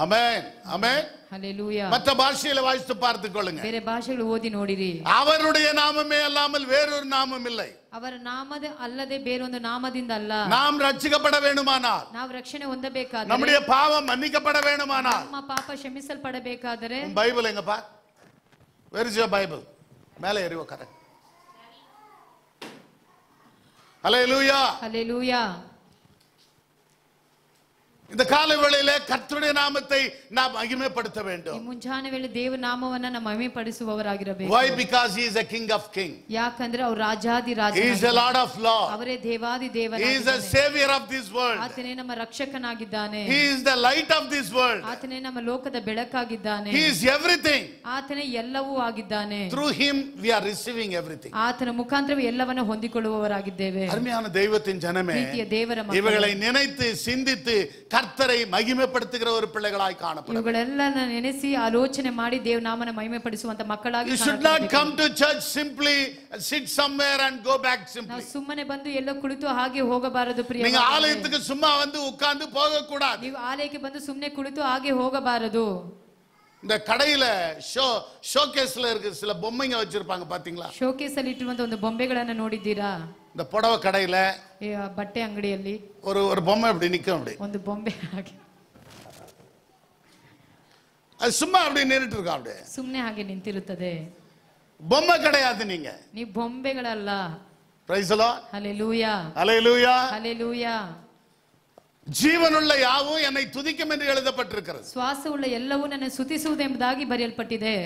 ஆமென் ஆமென் ஹல்லேலூயா. மற்ற பாஷையில வாசித்து பார்த்துக் கொள்ளுங்க. ಬೇರೆ ಭಾಷೆಗಳು ಓದಿ ನೋಡಿರಿ. அவருடைய நாமமே அல்லாமல் வேறொரு நாமம் இல்லை. ಅವರ ನಾಮದ ಅಲ್ಲದೆ ಬೇರೊಂದು ನಾಮದಿಂದ ಅಲ್ಲ. நாம் ரட்சிக்கப்பட வேண்டுமானால், ನಾವು ರಕ್ಷಣೆ ಹೊಂದಬೇಕಾದರೆ, நம்முடைய பாவம் மன்னிக்கப்பட வேண்டுமானால், ನಮ್ಮ ಪಾಪ ಕ್ಷಮಿಸಲ್ಪಡಬೇಕಾದರೆ, பைபிள் எங்கப்பா? Where is your Bible? மேலே ஏறி உட்கார. ஹல்லேலூயா ஹல்லேலூயா. இந்த காலை வேளையிலே கர்த்தருடைய நாமத்தை நாம் மகிமைப்படுத்த ಈ வேண்டும். ಮುಂಜಾನೆ ವೇಳೆ ದೇವರ ನಾಮವನ್ನ ನಾವು ಮಹಿಮೆ ಪಡಿಸುವವರಾಗಿರಬೇಕು. Why? Because he is a king of king. ಯಾಕಂದ್ರೆ ಅವರು ರಾಜಾದಿ ರಾಜ, He is a lord of lords. ಅವರೇ ದೇವಾದಿ ದೇವರ, He is a savior of this world. ಆತನೇ ನಮ್ಮ ರಕ್ಷಕನಾಗಿದ್ದಾನೆ. He is the light of this world. ಆತನೇ ನಮ್ಮ ಲೋಕದ ಬೆಳಕಾಗಿದ್ದಾನೆ. He is everything. ಆತನೇ ಎಲ್ಲವೂ ಆಗಿದ್ದಾನೆ. Through him we are receiving everything. ಆತನ ಮುಖಾಂತರ ಎಲ್ಲವನ್ನ ಹೊಂದಿಕೊಳ್ಳುವವರಾಗಿದ್ದೇವೆ. அருமையான தெய்வத்தின் ஜனமே, ಪ್ರೀತಿಯ ದೇವರ ಮಕ್ಕಳೇ, இவைகளை நினைத்து சிந்தித்து கர்த்தரை மகிமைப்படுத்துகிற ஒரு பிள்ளைகளாய் காணப்படும். ಇವುಗಳೆಲ್ಲ ನೆನೆಸಿ ಆಲೋಚನೆ ಮಾಡಿ ದೇವ ನಾಮನ ಮಹಿಮೆ ಪಡಿಸುವಂತ ಮಕ್ಕಳಾಗಿ You should not come to church simply sit somewhere and go back simply. ನಾವು ಸುಮ್ಮನೆ ಬಂದು ಎಲ್ಲೋ ಕುಳಿತು ಹಾಗೆ ಹೋಗಬಾರದು ಪ್ರಿಯ. நீங்க ஆலயத்துக்கு சும்மா வந்து உட்கார்ந்து போக கூடாது. ನೀವು ಆಲಯಕ್ಕೆ ಬಂದು ಸುಮ್ಮನೆ ಕುಳಿತು ಹಾಗೆ ಹೋಗಬಾರದು. இந்த கடையில ஷோகேஸ்ல இருக்கு சில பொம்மைங்க வச்சிருப்பாங்க பாத்தீங்களா? ಶೋಕೇಸ್ ಅಲ್ಲಿ ಇಟ್ಟಿರುವಂತ ಒಂದು ಬೊಂಬೆಗಳನ್ನ ನೋಡಿದ್ದೀರಾ? இந்த புடவை கடையில ಬಟ್ಟೆ ಅಂಗಡಿಯಲ್ಲಿ ஒரு பொம்மை அப்படி நிக்கும், அப்படி ಒಂದು ಬೊಂಬೆ ಹಾಗೆ அது சும்மா அப்படி நின்னுட்டு இருக்கா, அப்படி ಸುಮ್ಮನೆ ಹಾಗೆ ನಿಂತಿರುತ್ತದೆ. பொம்மை கிடையாது நீங்க. ನೀವು ಬೊಂಬೆಗಳಲ್ಲ. Praise the Lord. Hallelujah hallelujah. Hallelujah. ஜீவனுள்ள யாவும் என்னை துதிக்கும் என்று எழுதப்பட்டிருக்கிறது. ಶ್ವಾಸವುಳ್ಳ ಎಲ್ಲವೂ ನನ್ನ ಸ್ತುತಿಸುವುದೆಂಬುದಾಗಿ ಬರೆಯಲ್ಪಟ್ಟಿದೆ.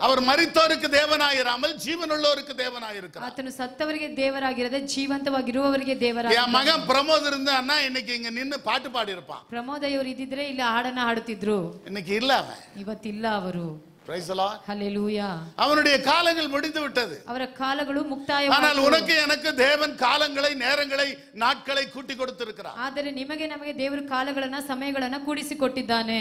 அவர் மரித்தோருக்கு தேவனாயிராமல் ஜீவனுள்ளோருக்கு தேவனாயிருக்கிறார். ಆತನು ಸತ್ತವರಿಗೆ ದೇವರಾಗಿರದೆ ಜೀವಂತವಾಗಿರುವವರಿಗೆ என் ದೇವರಾಗಿದ್ದಾನೆ. மகன் பிரமோத் இருந்தான்னா இன்னைக்கு இங்க நின்னு பாட்டு பாடி இருப்பான். ಪ್ರಮೋದ ಇವರು ಇದ್ದಿದ್ರೆ ಇಲ್ಲಿ ಹಾಡನ್ನ ಹಾಡುತ್ತಿದ್ರು. இன்னைக்கு இல்ல அவன். ಇವತ್ತಿಲ್ಲ ಅವರು. Praise the Lord. ಹಲ್ಲೆಲೂಯಾ. அவனுடைய காலங்கள் முடிந்து விட்டது. ಅವರ ಕಾಲಗಳು ஆனால் ಮುಕ್ತಾಯವಾದವು. உனக்கு எனக்கு தேவன் காலங்களை நேரங்களை நாட்களை கூட்டி கொடுத்திருக்கிறார். ಆದರೆ ನಿಮಗೆ ನಮಗೆ ದೇವರು ಕಾಲಗಳನ್ನ ಸಮಯಗಳನ್ನ ಕೂಡಿಸಿಕೊಟ್ಟಿದ್ದಾನೆ.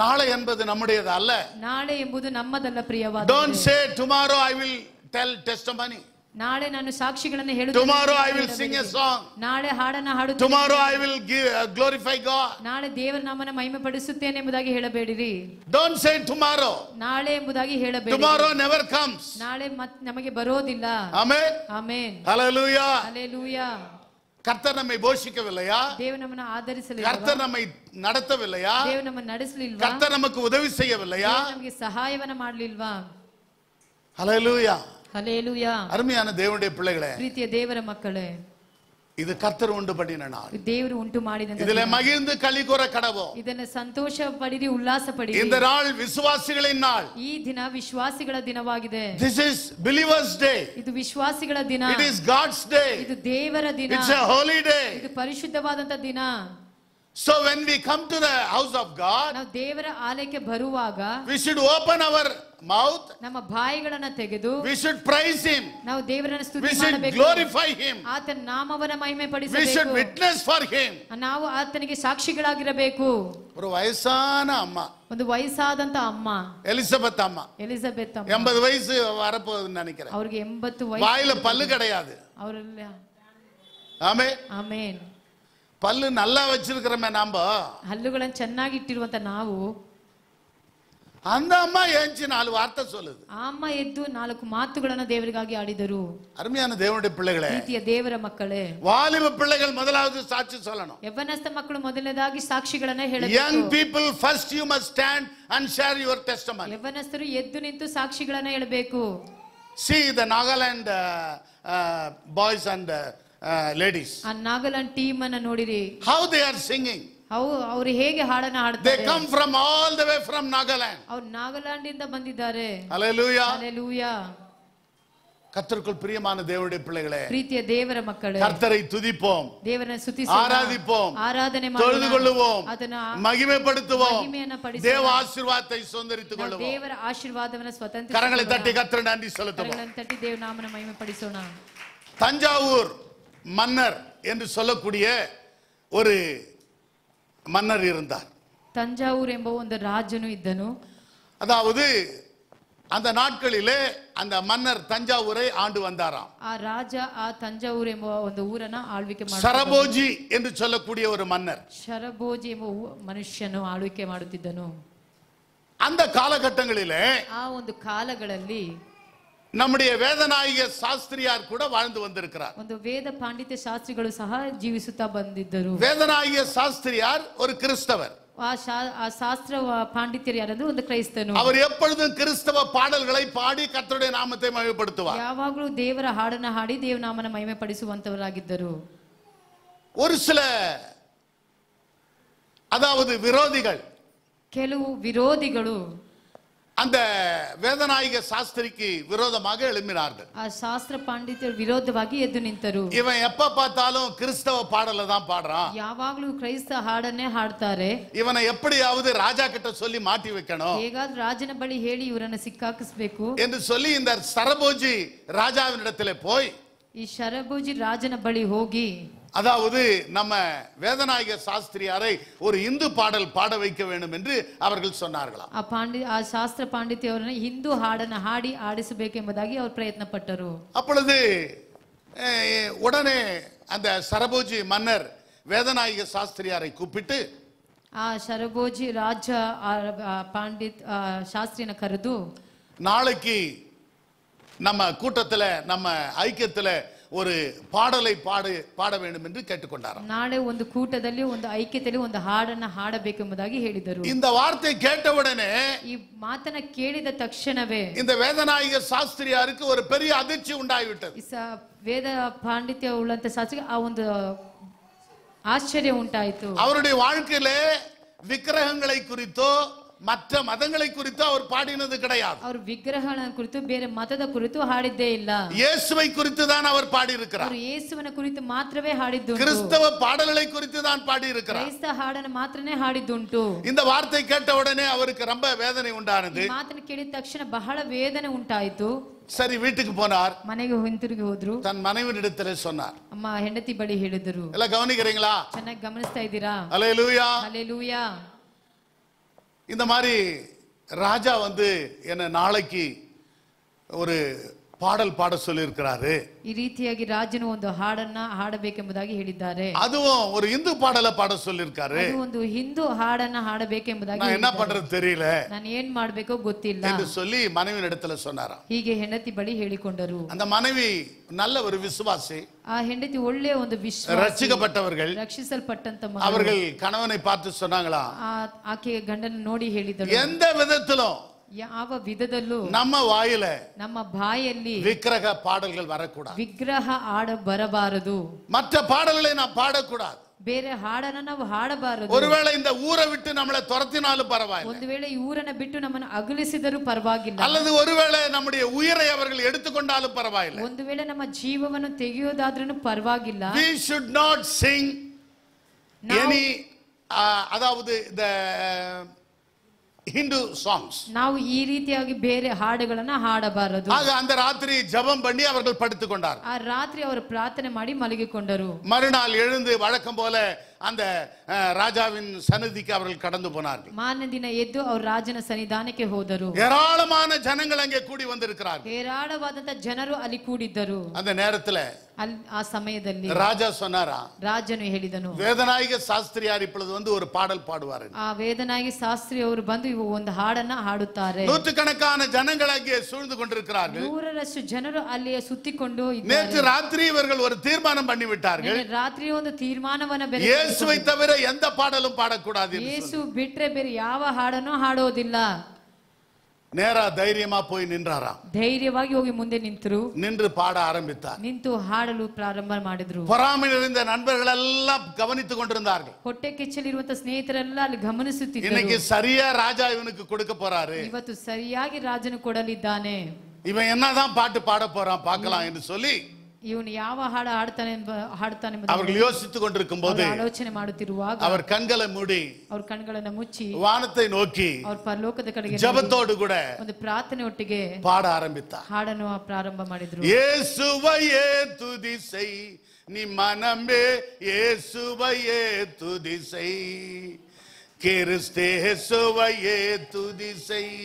நாளை என்பது நம்முடையது அல்ல. ನಾಳೆ ಎಂಬುದು ನಮ್ಮದಲ್ಲ ಪ್ರಿಯವಾದ. Don't say tomorrow I will tell testimony. ನಾಳೆ ನಾನು ಸಾಕ್ಷಿಗಳನ್ನು ಹೇಳುತ್ತೇನೆ. Tomorrow I will sing a song. ನಾಳೆ ಹಾಡನ್ನ ಹಾಡುತ್ತೇನೆ. Tomorrow I will glorify God. ನಾಳೆ ದೇವರ ನಾಮನ ಮಹಿಮೆ ಪಡಿಸುತ್ತೇನೆ ಎಂಬುದಾಗಿ ಹೇಳಬೇಡಿರಿ. Don't say tomorrow. ನಾಳೆ ಎಂಬುದಾಗಿ ಹೇಳಬೇಡಿ. Tomorrow never comes. ನಾಳೆ ನಮಗೆ ಬರೋದಿಲ್ಲ. Amen. ಆಮೆನ್. Hallelujah. ಹಲ್ಲೆಲೂಯಾ. கர்த்தர் நம்மை போஷிக்கவில்லையா? ದೇವರು ನಮ್ಮನ್ನು ಆಧರಿಸಲಿಲ್ಲ. கர்த்தர் நம்மை நடத்தவில்லையா? ದೇವರು ನಮ್ಮನ್ನು ನಡೆಸಲಿಲ್ವಾ? கர்த்தர் நமக்கு உதவி செய்யவில்லையா? ದೇವರು ನಮಗೆ ಸಹಾಯವನ್ನ ಮಾಡಲಿಲ್ವಾ? ஹல்லேலூயா. ಹಲ್ಲೆಲೂಯಾ. அருமையான தேவனுடைய பிள்ளைகளே, ಪ್ರೀತಿಯ ದೇವರ ಮಕ್ಕಳೇ, இது கர்த்தர் உண்டு பண்ணின நாள். ದೇವರು ಉಂಟು ಮಾಡಿದಂತ இதிலே மகிழ்ந்து களி கூற கடவோம். ಇದನ್ನ ಸಂತೋಷ ಪಡಿರಿ, ಉಲ್ಲಾಸ ಪಡಿರಿ. இந்த நாள் விசுவாசிகளின் நாள். ಈ ದಿನ ವಿಶ್ವಾಸಿಗಳ ದಿನವಾಗಿದೆ. This is believers day. ಇದು ವಿಶ್ವಾಸಿಗಳ ದಿನ. It is God's day. ಇದು ದೇವರ ದಿನ. It's a holy day. ಇದು ಪರಿಶುದ್ಧವಾದಂತ ದಿನ. So when we come to the house of God, ನಾವು ದೇವರ ಆಲಯಕ್ಕೆ ಬರುವಾಗ we should open our mouth. ನಮ್ಮ ಬಾಯಿಗಳನ್ನ ತೆಗೆದು We should praise him. ನಾವು ದೇವರನ್ನ We ಸ್ತುತಿ should ಮಾಡಬೇಕು. glorify him. ಆತನ ನಾಮವನ್ನ ಮಹಿಮೆ We should ಪಡಿಸಬೇಕು. witness for him. ನಾವು ಆತನಿಗೆ ಸಾಕ್ಷಿಗಳಾಗಿರಬೇಕು. ஒரு வயசான அம்மா, ಒಂದು ವಯಸ್ಸಾದಂತ ಅಮ್ಮ, எலிசபெத் அம்மா, ಎಲಿಜಬೆತ್ ಅಮ್ಮ, 80 வயசு வரப்போகுதுன்னு நினைக்கிறேன். ಅವ್ರಿಗೆ 80 வாயில ವಯಸ್ಸು. பல்லு கிடையாது. ಅವರೆಲ್ಲ ஆமென். ಆಮೇನ್. பல்லு நல்லா வச்சிருக்கிறோமே நாம, ಹಲ್ಲುಗಳನ್ನು ಚೆನ್ನಾಗಿ ಇಟ್ಟಿರುವಂತ ನಾವು, அந்த அம்மா ஏஞ்சி 4 வார்த்தை சொல்லுது. ಆ ಅಮ್ಮ ಎದ್ದು 4 ಮಾತುಗಳನ್ನ ದೇವರಿಗಾಗಿ ಆಡಿದರು. அருமையான தேவனுடைய பிள்ளைகளே, ಪ್ರೀತಿಯ ದೇವರ ಮಕ್ಕಳೇ, வாலிப பிள்ளைகள் முதலாவது சாட்சி சொல்லணும். ಯೌವನಸ್ಥ ಮಕ್ಕಳು ಮೊದಲನೇದಾಗಿ ಸಾಕ್ಷಿಗಳನ್ನ Young ಹೇಳಬೇಕು. people, first you must stand and share your testimony. ಯೌವನಸ್ಥರು ಎದ್ದು ನಿಂತು ಸಾಕ್ಷಿಗಳನ್ನ ಹೇಳಬೇಕು. See the Nagaland boys and ladies, ಆ ನಾಗಾಲ್ಯಾಂಡ್ ಟೀಮ್ ಅನ್ನ ನೋಡಿರಿ, how they are singing. ಅವರು ಹೇಗೆ ಹಾಡನ್ನ They ಹಾಡ್ತಾರೆ. come from all the way from Nagaland. ಅವ್ರು ನಾಗಾಲ್ಯಾಂಡ್ ಇಂದ ಬಂದಿದ್ದಾರೆ. Hallelujah. ಹಲ್ಲೆಲೂಯಾ. கர்த்தருக்குள் பிரியமான தேவனுடைய பிள்ளைகளே, ಪ್ರೀತಿಯ ದೇವರ ಮಕ್ಕಳೇ, கர்த்தரை துதிப்போம், ದೇವರನ್ನು ಸ್ತುತಿಸೋಣ, ஆராதிப்போம், ಆರಾಧನೆ தொழுது ಮಾಡೋಣ, கொள்ளுவோம், ಅದನ್ನು மகிமைப்படுத்துவோம், ಮಹಿಮೆಯನ್ನು ಪಡಿಸೋಣ, தேவ ஆசீர்வாதத்தை சுதந்தரித்துக் ನಾವು கொள்ளுவோம். ದೇವರ ಆಶೀರ್ವಾದವನ್ನು ಸ್ವತಂತ್ರ கரங்களை தட்டி கர்த்தரை நன்றி செலுத்துவோம். ಕರಗಳನ್ನು ತಟ್ಟಿ ದೇವರ ನಾಮನ ಮಹಿಮೆ ಪಡಿಸೋಣ. தஞ்சாவூர் மன்னர் என்று சொல்லக்கூடிய ஒரு மன்னர் இருந்தார். ತಂಜಾವೂರ್ ಎಂಬ ಒಂದು ರಾಜನು ಇದ್ದನು. அதாவது அந்த நாட்களிலே அந்த மன்னர் தஞ்சாவூரை ஆண்டு வந்தாராம். ಆ ರಾಜ ಆ ತಂಜಾವೂರ್ ಎಂಬ ಒಂದು ಊರನ್ನ ಆಳ್ವಿಕೆ ಮಾಡುತ್ತಿದ್ದನು. சரபோஜி என்று சொல்லக்கூடிய ஒரு மன்னர். ಶರಭೋಜಿ ಎಂಬ ಮನುಷ್ಯನು ಆಳ್ವಿಕೆ ಮಾಡುತ್ತಿದ್ದನು. அந்த காலகட்டங்களிலே ಆ ಒಂದು ಕಾಲಗಳಲ್ಲಿ நம்முடைய வேதநாயக சாஸ்திரியார் கூட வாழ்ந்து வந்திருக்கிறார். ಒಂದು ವೇದ ಪಾಂಡಿತ್ಯ ಶಾಸ್ತ್ರಿಗಳು ಸಹ ಜೀವಿಸುತ್ತಾ ಬಂದಿದ್ದರು. வேதநாயக சாஸ்திரியார் ஒரு கிறிஸ்தவர். ಆ ಶಾಸ್ತ್ರ ಪಾಂಡಿತ್ಯರು ಯಾರಂದ್ರೆ ಒಂದು ಕ್ರೈಸ್ತನು. அவர் எப்பொழுதும் கிறிஸ்தவ பாடல்களை பாடி கர்த்தருடைய நாமத்தை மகிமைப்படுத்துவார். ಯಾವಾಗಲೂ ದೇವರ ಹಾಡನ್ನ ಹಾಡಿ ದೇವನಾಮನ ಮಹಿಮೆ ಪಡಿಸುವಂತವರಾಗಿದ್ದರು. ஒரு சில அதாவது விரோதிகள், ಕೆಲವು ವಿರೋಧಿಗಳು அந்த வேதநாயக சாஸ்திரிக்கு விரோதமாக எழும்பினார்கள். ಆ ಶಾಸ್ತ್ರ ಪಾಂಡಿತ್ಯರ ವಿರೋಧವಾಗಿ ಎದ್ದು ನಿಂತರು. இவன் எப்ப பார்த்தாலும் கிறிஸ்தவ பாடலை தான் பாடுறான், ಯಾವಾಗಲೂ ಕ್ರೈಸ್ತ ಹಾಡನ್ನೇ ಹಾಡ್ತಾರೆ, இவனை எப்படியாவது ராஜா கிட்ட சொல்லி மாட்டி வைக்கணும் ಹೇಗಾದ್ರೂ ರಾಜನ ಬಳಿ ಹೇಳಿ ಇವರನ್ನ ಸಿಕ್ಕಾಕಿಸ್ಬೇಕು என்று சொல்லி இந்த சரபோஜி ராஜாவினிடத்திலே போய், ಈ ಶರಭೋಜಿ ರಾಜನ ಬಳಿ ಹೋಗಿ, அதாவது நம்ம வேதநாயக சாஸ்திரியாரை ஒரு இந்து பாடல் பாட வைக்க வேண்டும் என்று அவர்கள் சொன்னார்களாம். ಆ ಶಾಸ್ತ್ರ ಪಾಂಡಿತ್ಯ ಅವರನ್ನ ಹಿಂದೂ ಹಾಡನ್ನ ಹಾಡಿ ಆಡಿಸಬೇಕೆಂಬುದಾಗಿ ಅವರು ಪ್ರಯತ್ನ ಪಟ್ಟರು. அப்பொழுது உடனே அந்த சரபோஜி மன்னர் வேதநாயக சாஸ்திரியாரை கூப்பிட்டு, ಆ ಶರಭೋಜಿ ರಾಜ ಪಾಂಡಿತ್ ಶಾಸ್ತ್ರಿನ ಕರೆದು, நாளைக்கு நம்ம கூட்டத்துல நம்ம ஐக்கியத்துல ஒரு பாடலை பாட வேண்டும் என்று கேட்டுக்கொண்டாராம். ನಾಳೆ ಒಂದು ಕೂಟದಲ್ಲಿ ಒಂದು ಐಕ್ಯತೆಯಲ್ಲಿ ಒಂದು ಹಾಡನ್ನ ಹಾಡಬೇಕೆಂಬುದಾಗಿ ಹೇಳಿದರು. இந்த வார்த்தை கேட்டவுடனே ಈ ಮಾತನ್ನ ಕೇಳಿದ ತಕ್ಷಣವೇ இந்த வேதநாயக சாஸ்திரியாருக்கு ஒரு பெரிய அதிர்ச்சி உண்டாகிவிட்டது. ವೇದ ಪಾಂಡಿತ್ಯ ಉಳ್ಳಂತ ಶಾಸ್ತ್ರಿಗೆ ಆ ಒಂದು ಆಶ್ಚರ್ಯ ಉಂಟಾಯಿತು. அவருடைய வாழ்க்கையிலே விக்கிரகங்களை குறித்தோ மற்ற மதங்களை குறித்தோ அவர் பாடினது கிடையாது. ಅವರು ವಿಗ್ರಹಗಳ ಕುರಿತು ಬೇರೆ ಮತದ ಕುರಿತು ಹಾಡಿದ್ದೇ ಇಲ್ಲ. இயேசுவை குறித்து தான் அவர் பாடி இருக்கிறார். ಅವರು ಯೇಸುವಿನ ಕುರಿತು ಮಾತ್ರವೇ ಹಾಡಿದ್ದು. கிறிஸ்தவ பாடல்களை குறித்து தான் பாடி இருக்கிறார். ಕ್ರೈಸ್ತ ಹಾಡನ್ನು ಮಾತ್ರನೇ ಹಾಡಿದ್ದುಂಟು. இந்த வார்த்தை கேட்ட உடனே அவருக்கு ரொம்ப வேதனை உண்டானது. ಮಾತನ್ನು ಕೇಳಿದ ತಕ್ಷಣ ಬಹಳ ವೇದನೆ ಉಂಟಾಯಿತು. சரி, வீட்டுக்கு போனார். ಮನೆಗೆ ಹಿಂತಿರುಗಿ ಹೋದ್ರು. தன் மனைவியிடத்திலே சொன்னார். ಅಮ್ಮ ಹೆಂಡತಿ ಬಳಿ ಹೇಳಿದರು. எல்லாம் கவனிக்கிறீங்களா? ಚೆನ್ನಾಗಿ ಗಮನಿಸ್ತಾ ಇದ್ದೀರಾ? அல்லேலூயா. ಹಲ್ಲೆಲೂಯಾ. இந்த மாதிரி ராஜா வந்து என்ன நாளைக்கு ஒரு பாடல் பாட சொல்லி இருக்கிறாரு. ಈ ರೀತಿಯಾಗಿ ರಾಜನು ಒಂದು ಹಾಡನ್ನ ಹಾಡಬೇಕೆಂಬುದಾಗಿ ಹೇಳಿದ್ದಾರೆ. அதுவும் ஒரு இந்து பாடலை பாட சொல்லி இருக்காரு. ಅದು ಒಂದು ಹಿಂದೂ ಹಾಡನ್ನ ಹಾಡಬೇಕೆಂಬುದಾಗಿ நான் என்ன பண்றது தெரியல ನಾನು ಏನ್ ಮಾಡ್ಬೇಕೋ ಗೊತ್ತಿಲ್ಲ என்று சொல்லி மனைவியின் இடத்துல சொன்னாராம். ಹೀಗೆ ಹೆಂಡತಿ ಬಳಿ ಹೇಳಿಕೊಂಡರು. அந்த மனைவி நல்ல ஒரு விசுவாசி, ಆ ಹೆಂಡತಿ ಒಳ್ಳೆಯ ಒಂದು ವಿಶ್ವಾಸಿ, ரட்சிக்கப்பட்டவர்கள். ರಕ್ಷಿಸಲ್ಪಟ್ಟಂತ அவர்கள் கணவனை பார்த்து சொன்னாங்களா, ಆಕೆ ಗಂಡನ ನೋಡಿ ಹೇಳಿದಳು, எந்த விதத்திலும் ಯಾವ ವಿಧದಲ್ಲೂ நம்ம வாயில ನಮ್ಮ ಬಾಯಲ್ಲಿ விக்கிரக பாடல்கள் வரக்கூடாது, ವಿಗ್ರಹ ಆಡ ಬರಬಾರದು, மற்ற பாடல்களை நாம் பாடக்கூடாது. ಬೇರೆ ಹಾಡನ್ನ ನಾವು ಹಾಡಬಾರದು. ஒருவேளை இந்த ஊரை விட்டு நம்மளை துரத்தினாலும் பரவாயில்லை, ಒಂದು ವೇಳೆ ಈ ಊರನ್ನ ಬಿಟ್ಟು ನಮ್ಮನ್ನು ಅಗಲಿಸಿದರೂ ಪರವಾಗಿಲ್ಲ, அல்லது ஒருவேளை நம்முடைய உயிரை அவர்கள் எடுத்துக்கொண்டாலும் பரவாயில்லை. ಒಂದು ವೇಳೆ ನಮ್ಮ ಜೀವವನ್ನು ತೆಗೆಯೋದಾದ್ರೂ ಪರವಾಗಿಲ್ಲ. We should not sing any அதாவது the Hindu songs. ನಾವು ಈ ರೀತಿಯಾಗಿ ಬೇರೆ ಹಾಡುಗಳನ್ನ ಹಾಡಬಾರದು. ஆக அந்த ராத்திரி ஜெபம் பண்ணி அவர்கள் படுத்துக் கொண்டார். ಆ ರಾತ್ರಿ ಅವರು ಪ್ರಾರ್ಥನೆ ಮಾಡಿ ಮಲಗಿಕೊಂಡರು. மறுநாள் எழுந்து வழக்கம் போல அந்த ராஜாவின் சந்நிதிக்கு அவர்கள் கடந்து போனார்கள். ಮಾರನೇ ದಿನ ಎದ್ದು ಅವರು ರಾಜನ ಸನ್ನಿಧಾನಕ್ಕೆ ಹೋದರು. ஏராளமான ஜனங்கள் அங்கே கூடி வந்திருக்கிறார்கள். ಹೇರಾಳವಾದಂತ ಜನರು ಅಲ್ಲಿ ಕೂಡಿದ್ದರು. அந்த நேரத்துல ಆ ಸಮಯದಲ್ಲಿ ராஜா சொன்னாரா, ರಾಜನು ಹೇಳಿದನು, வேதநாயக சாஸ்திரியார் இப்பொழுது வந்து ஒரு பாடல் பாடுவார். ಆ ವೇದನಾಗಿ ಶಾಸ್ತ್ರಿ ಅವರು ಬಂದು ಇವು ಒಂದು ಹಾಡನ್ನ ಹಾಡುತ್ತಾರೆ. நூற்றுக்கணக்கான ஜனங்கள் அங்கே சூழ்ந்து கொண்டிருக்கிறார்கள். 100ರಷ್ಟು ಜನರು ಅಲ್ಲಿ ಸುತ್ತಿಕೊಂಡು நேற்று ராத்திரி இவர்கள் ஒரு தீர்மானம் பண்ணி விட்டார்கள், ರಾತ್ರಿ ಒಂದು ತೀರ್ಮಾನವನ್ನ இயேசுவை தவிர எந்த பாடலும் பாடக்கூடாது. ಯೇಸು ಬಿಟ್ರೆ ಬೇರೆ ಯಾವ ಹಾಡನ್ನು ಹಾಡೋದಿಲ್ಲ. நேரா தைரியமா போய் நின்றாராம். ಧೈರ್ಯವಾಗಿ ಹೋಗಿ ಮುಂದೆ நின்று பாட ஆரம்பித்தார். ನಿಂತು ಹಾಡಲು ಪ್ರಾರಂಭ ಮಾಡಿದ್ರು. பொறாமையில் இருந்த நண்பர்கள் எல்லாம் கவனித்துக் கொண்டிருந்தார்கள். ಹೊಟ್ಟೆ ಕಿಚ್ಚಲಿರುವಂತ ಸ್ನೇಹಿತರೆಲ್ಲ ಅಲ್ಲಿ ಗಮನಿಸುತ್ತಿದ್ದರು. இன்னைக்கு சரியா ராஜா இவனுக்கு கொடுக்க போறாரு. ಇವತ್ತು ಸರಿಯಾಗಿ ರಾಜನು ಕೊಡಲಿದ್ದಾನೆ. இவன் என்னதான் பாட்டு பாட போறான் பார்க்கலாம் என்று சொல்லி ಇವನು ಯಾವ ಹಾಡು ಹಾಡ್ತಾನೆ அவர்கள் யோசித்துக் கொண்டிருக்கும் போது ಆಲೋಚನೆ ಮಾಡುತ್ತಿರುವಾಗ அவர் கண்களை மூடி ಅವ್ರ ಕಣ್ಗಳನ್ನ ಮುಚ್ಚಿ வானத்தை நோக்கி ಅವ್ರ ಪರಲೋಕದ ಕಡೆಗೆ ஜெபத்தோடு கூட ಒಂದು ಪ್ರಾರ್ಥನೆ ಒಟ್ಟಿಗೆ பாட ஆரம்பித்தார். ಹಾಡನ್ನು ಪ್ರಾರಂಭ ಮಾಡಿದ್ರು. இயேசுவையே துதி செய் நீ மனமே, இயேசுவையே துதி செய், கிறிஸ்தேசுவையே துதி செய்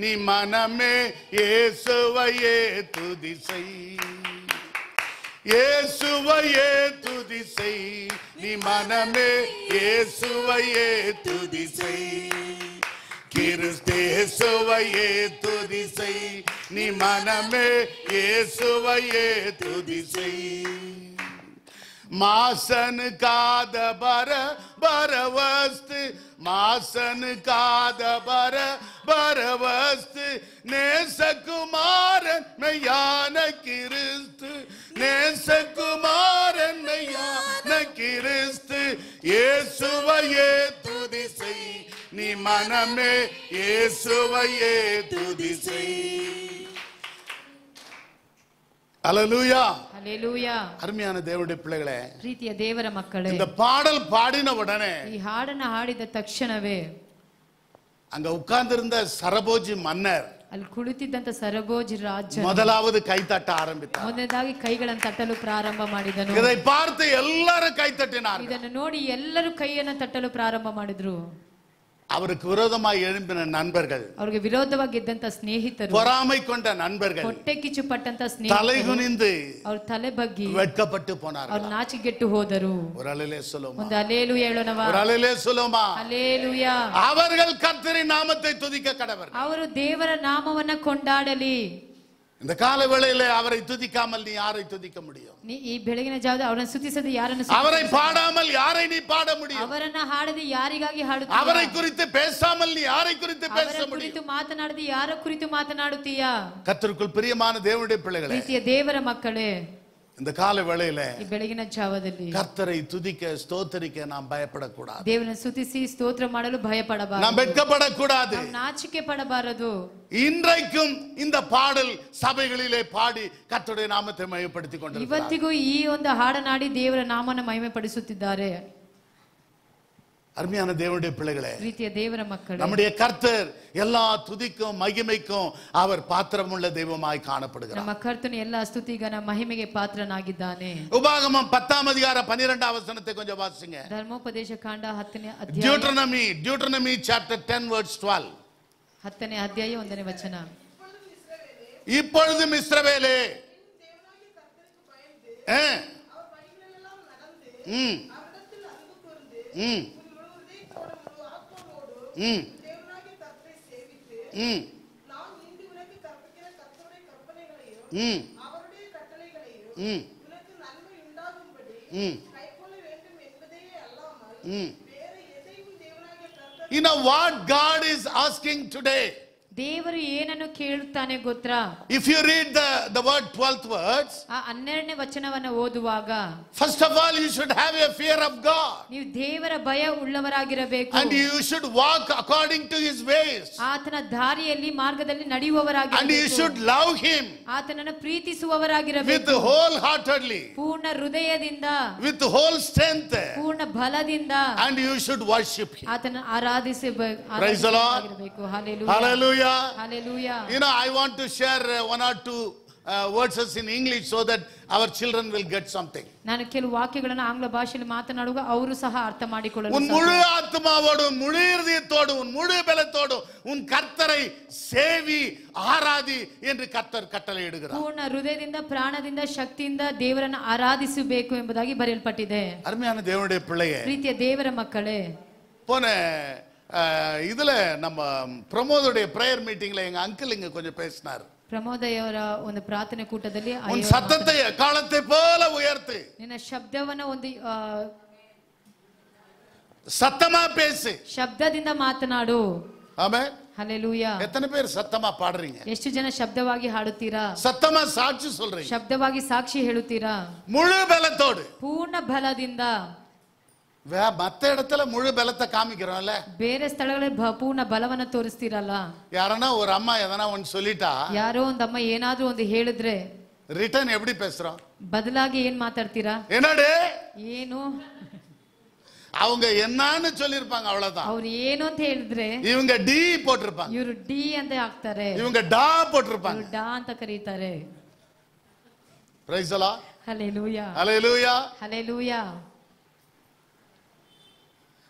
நீ மனமே, இயேசுவையே துதி செய், இயேசுவையே துதி செய் நீ மனமே, இயேசுவையே துதி செய், கிறிஸ்தேசுவையே துதி செய் நீ மனமே, இயேசுவையே துதி செய். मासन काद बर बरवस्त, मासन काद बर बरवस्त, नेस कुमारन मैयान किरिस्त, नेस कुमारन मैयान किरिस्त, यीशुवये तुदी सई नी मन में, यीशुवये तुदी सई. அல்லேலூயா, அல்லேலூயா. அருமையான தேவனுடைய பிள்ளைகளே, ಪ್ರೀತಿಯ ದೇವರ ಮಕ್ಕಳೇ, இந்த பாடல் பாடின உடனே ಈ ಹಾಡನ್ನು ಹಾಡಿದ ತಕ್ಷಣವೇ அங்க உட்கார்ந்திருந்த சரபோஜி மன்னர் ಅಲ್ಲಿ ಕುಳಿತಿದ್ದಂತ ಸರಬೋಜಿ ರಾಜ முதலாவது கைத்தட்ட ஆரம்பித்தார். ಮೊದಲನೇದಾಗಿ ಕೈಗಳನ್ನು ತಟ್ಟಲು ಪ್ರಾರಂಭ ಮಾಡಿದನು. இதை பார்த்து எல்லாரும் கைத்தட்டினார்கள். ಇದನ್ನು ನೋಡಿ ಎಲ್ಲರೂ ಕೈಯನ್ನು ತಟ್ಟಲು ಪ್ರಾರಂಭ ಮಾಡಿದ್ರು. அவருக்கு விரோதமாய் எழும்பின நண்பர்கள், ಅವರಿಗೆ ವಿರೋಧವಾಗಿ ಇದ್ದಂತ ಸ್ನೇಹಿತರು, பொறாமை கொண்ட நண்பர்கள் ಹೊಟ್ಟೆ ಕಿಚ್ಚು ಪಟ್ಟಂತ தலை ಸ್ನೇಹಿತರು குனிந்து ಅವ್ರ ತಲೆ ಬಗ್ಗಿ வெட்கப்பட்டு போனார்கள். ಅವ್ರು ನಾಚಿಗೆಟ್ಟು ಹೋದರು. ஒரு அலையிலே சொல்லுமா, ಒಂದು அல்லேಲೂಯಾ ಹೇಳೋಣವಾ? ஒரு அலையிலே சொல்லுமா, அல்லேலூಯಾ. அவர்கள் கர்த்தரின் நாமத்தை துதிக்க கடவர்கள். ಅವರು ದೇವರ ನಾಮವನ್ನ ಕೊಂಡಾಡಲಿ. இந்த கால வேளையிலே அவரை துதிக்காமல் நீ யாரை துதிக்க முடியும்? ನೀ ಈ ಬೆಳಗಿನ ಜಾವದ ಅವರನ್ನು ಸ್ತುತಿಸದೆ ಯಾರನ್ನು அவரை பாடாமல் யாரை நீ பாட முடியும்? ಅವರನ್ನ ಹಾಡದೆ ಯಾರಿಗಾಗಿ ಹಾಡುತ್ತೀಯಾ? அவரை குறித்து பேசாமல் நீ யாரை குறித்து பேச ಅವರ முடியும்? ಕುರಿತು ಮಾತನಾಡದೆ ಯಾರ ಕುರಿತು ಮಾತನಾಡುತ್ತೀಯಾ? கர்த்தருக்குள் பிரியமான தேவனுடைய பிள்ளைகளே, ಪ್ರೀತಿಯ ದೇವರ ಮಕ್ಕಳೇ, இந்த கால வேளையில ಈ ಬೆಳಗಿನ ಜಾವದಲ್ಲಿ கர்த்தரை துதிக்க ஸ்தோத்தரிக்க நாம் பயப்படக்கூடாது. ದೇವರನ್ನು ಸ್ತುತಿಸಿ ಸ್ತೋತ್ರ ಮಾಡಲು ಭಯಪಡಬಾರದು. நாம் வெட்கப்படக்கூடாது. ನಾವು ನಾಚಿಕೆ ಪಡಬಾರದು. இன்றைக்கும் இந்த பாடல் சபைகளிலே பாடி கர்த்தருடைய நாமத்தை மகிமைப்படுத்திக் கொண்டிருக்கிறார். ಇವತ್ತಿಗೂ ಈ ಒಂದು ಹಾಡನಾಡಿ ದೇವರ ನಾಮನ ಮಹಿಮೆ ಪಡಿಸುತ್ತಿದ್ದಾರೆ. அருமையான தேவனுடைய பிள்ளைகளே, ಪ್ರೀತಿಯ ದೇವರ ಮಕ್ಕಳೇ, நம்முடைய கர்த்தர் எல்லா துதிக்கும் மகிமைக்கும் அவர் பாத்திரமுள்ள தெய்வமாய் காணப்படுகிறார். ನಮ್ಮ ಕರ್ತನು ಎಲ್ಲ ಸ್ತುತಿಗನ ಮಹಿಮೆಗೆ ಪಾತ್ರನಾಗಿದ್ದಾನೆ. உபாகமம் 10ஆம் அதிகாரம் 12ஆம் வசனத்தை கொஞ்சம் வாசிங்க. ಧರ್ಮೋಪದೇಶ ಕಾಂಡ 10ನೇ ಅಧ್ಯಾಯ, Deuteronomy chapter 10 verse 12. 10ನೇ ಅಧ್ಯಾಯ 1ನೇ ವಚನ. இப்பொழுதும் இஸ்ரவேலே, you know what God is asking today? ದೇವರು ಏನನ್ನು ಕೇಳುತ್ತಾನೆ ಗೊತ್ತಾ? If you read the word 12th words, ಆ 12ನೇ ವಚನವನ್ನು ಓದುವಾಗ, first of all you should have a fear of God, ನೀವು ದೇವರ ಭಯ ಉಳ್ಳವರಾಗಿರಬೇಕು. and you should walk according to his ways, ಆತನ ದಾರಿಯಲ್ಲಿ ಮಾರ್ಗದಲ್ಲಿ and you ನಡೆಯುವವರಾಗಿರಬೇಕು. should love him ಆತನನ್ನು with ಪ್ರೀತಿಸುವವರಾಗಿರಬೇಕು. wholeheartedly, ಪೂರ್ಣ ಹೃದಯದಿಂದ, with whole strength, ಪೂರ್ಣ ಬಲದಿಂದ and you should worship him. ಆತನ Praise the Lord. Hallelujah. Hallelujah. Hallelujah. You know, I want to share one or two verses in English so that our children will get something. ನಾನು ಕೆಲವು ವಾಕ್ಯಗಳನ್ನು ಆಂಗ್ಲ ಭಾಷೆಯಲ್ಲಿ ಮಾತನಾಡುವಾಗ ಅವರು ಸಹ ಅರ್ಥ ಮಾಡಿಕೊಳ್ಳಲು உன் முழு ஆத்மாவோடு, உன் முழு இதயத்தோடு, உன் முழு பலத்தோடு உன் கர்த்தரை சேவி ஆராதி என்று கர்த்தர் கட்டளையிடுகிறார். ಪೂರ್ಣ ಹೃದಯದಿಂದ, ಪ್ರಾಣದಿಂದ, ಶಕ್ತಿಯಿಂದ ದೇವರನ್ನು ಆರಾಧಿಸಬೇಕು ಎಂಬುದಾಗಿ ಬರೆಯಲ್ಪಟ್ಟಿದೆ. அருமையான தேவனுடைய பிள்ளையே, ಪ್ರೀತಿಯ ದೇವರ ಮಕ್ಕಳೇ, போன இதுல நம்ம பிரமோதுடைய பிரேயர் மீட்டிங்ல எங்க அங்கிள் இங்க கொஞ்சம் பேசினார். ಪ್ರಮೋದಯವರ ಒಂದು ಪ್ರಾರ್ಥನೆ ಕೂಟದಲ್ಲಿ உன் சத்தத்தை காலத்தை போல உயர்த்து, ನಿನ್ನ ಶಬ್ದವನ್ನ ಒಂದು சத்தமா பேசு, ಶಬ್ದದಿಂದ ಮಾತನಾಡು. ஆமென். ಹಲ್ಲೆಲೂಯಾ. எத்தனை பேர் சத்தமா பாடுறீங்க? ಎಷ್ಟು ಜನ ಶಬ್ದವಾಗಿ ಹಾಡುತ್ತೀರಾ? சத்தமா சாட்சி சொல்றீங்க? ಶಬ್ದವಾಗಿ ಸಾಕ್ಷಿ ಹೇಳುತ್ತೀರಾ? முழு பலத்தோடு, ಪೂರ್ಣ ಬಲದಿಂದ, மத்த இடத்துல முழு பலத்தை காமிக்கிறோம்ல. ಬೇರೆ ಸ್ಥಳಗಳಲ್ಲಿ ಪೂರ್ಣ ಬಲವನ್ನ ತೋರಿಸ್ತೀರಲ್ಲ. யாரனா ஒரு அம்மா எதனா ஒன்னு சொல்லிட்டா, ಯಾರೋ ಒಂದಮ್ಮ ಏನಾದ್ರೂ ಒಂದು ಹೇಳಿದ್ರೆ ரிட்டர்ன் எப்படி பேசுறோம்? ಬದಲಾಗಿ ಏನ್ ಮಾತಾಡ್ತೀರಾ? என்னடே ಏನು அவங்க என்னன்னு சொல்லிருப்பாங்க, அவ்வளவுதான். ಅವ್ರು ಏನು ಅಂತ ಹೇಳಿದ್ರೆ இவங்க டி போட்டிருப்பாங்க, ಇವರು ಡಿ ಅಂತ ಹಾಕ್ತಾರೆ, இவங்க டா போட்டிருப்பாங்க. ಇವ್ರು ಡಾ ಅಂತ ಕರೀತಾರೆ. Praise the Lord. Hallelujah hallelujah hallelujah.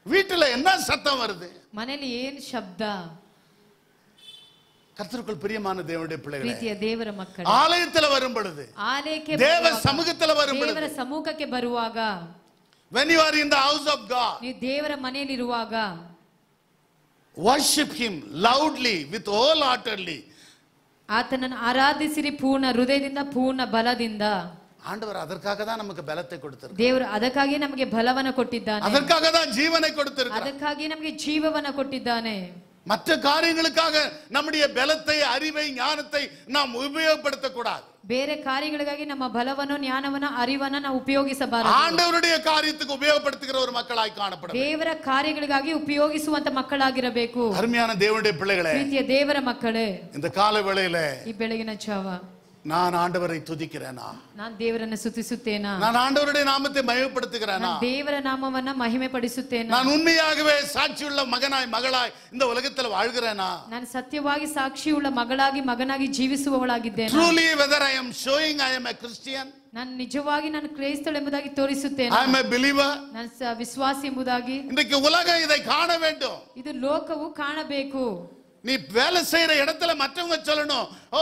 வீட்டுல என்ன சத்தம் வருது? ಮನೆಯಲ್ಲಿ ಏನ್ ಶಬ್ದ? கர்த்தருக்குள் பிரியமான தேவனுடைய பிள்ளைகளே, ಪ್ರೀತಿಯ ದೇವರ ಮಕ್ಕಳೇ, ஆலயத்துல வரும் பொழுது, ಆಲಯಕ್ಕೆ தேவ சமூகத்துல வரும் பொழுது, ದೇವರ ಸಮ್ಮುಖಕ್ಕೆ ಬರುವಾಗ, when you are in the house of God, ನೀವು ದೇವರ ಮನೆಯಲ್ಲಿ ಇರುವಾಗ worship him loudly with wholeheartedly. ಆತನನ್ನು ಆರಾಧಿಸಿರಿ ಪೂರ್ಣ ಹೃದಯದಿಂದ ಪೂರ್ಣ ಬಲದಿಂದ. ஆண்டவர் அதற்காக தான் நமக்கு பலத்தை கொடுத்திருக்கிறார். ದೇವರು ಅದಕ್ಕಾಗಿ ನಮಗೆ ಬಲವನ್ನ ಕೊಟ್ಟಿದ್ದಾನೆ, அதற்காக தான் ஜீவனை கொடுத்திருக்கிறார். ಅದಕ್ಕಾಗಿ ನಮಗೆ ಜೀವವನ್ನ ಕೊಟ್ಟಿದ್ದಾನೆ. மற்ற காரியங்களுக்காக நம்முடைய பலத்தை, அறிவை, ஞானத்தை நாம் உபயோகப்படுத்த கூடாது. ಬೇರೆ ಕಾರ್ಯಗಳಿಗಾಗಿ ನಮ್ಮ ಬಲವನ್ನು, ಜ್ಞಾನವನ್ನ, ಅರಿವನ್ನ ನಾವು ಉಪಯೋಗಿಸಬಾರದು. ஆண்டவருடைய காரியத்துக்கு உபயோகப்படுத்துகிற ஒரு மக்களாய் காணப்பட வேண்டும். ದೇವರ ಕಾರ್ಯಗಳಿಗಾಗಿ ಉಪಯೋಗಿಸುವಂತ ಮಕ್ಕಳಾಗಿರಬೇಕು. அருமையான தேவனுடைய பிள்ளைகளே, ಪ್ರೀತಿಯ ದೇವರ ಮಕ್ಕಳೇ, இந்த கால வேளையில ಈ ಬೆಳಗಿನ ಜಾವ நான் ஆண்டவரை துதிக்கிறேனா? ನಾನು ದೇವರನ್ನು ಸ್ತುತಿಸುತ್ತೇನಾ? நான் ஆண்டவருடைய நாமத்தை மகிமைப்படுத்துகிறேனா? ನಾನು ದೇವರ ನಾಮವನ್ನ ಮಹಿಮೆ ಪಡಿಸುತ್ತೇನಾ? நான் உண்மையாகவே சாட்சியுள்ள மகனாய், மகளாய் இந்த உலகத்தில் வாழ்கிறேனா? ನಾನು ಸತ್ಯವಾಗಿ ಸಾಕ್ಷಿಯುಳ್ಳ ಮಗಳಾಗಿ, ಮಗನಾಗಿ ಜೀವಿಸುವವಳಾಗಿದ್ದೇನೆ. Truly whether I am showing I am a Christian, ನಾನು ನಿಜವಾಗಿ ನಾನು ಕ್ರೈಸ್ತಳು ಎಂಬುದಾಗಿ ತೋರಿಸುತ್ತೇನೆ, I am a believer. ನಾನು ವಿಶ್ವಾಸಿ ಎಂಬುದಾಗಿ. இன்றைக்கு உலகம் இதை காண வேண்டும். ಇದು ಲೋಕವು ಕಾಣಬೇಕು. நீ வேலை செய்யற இடத்துல மற்றவங்க சொல்லணும், ஓ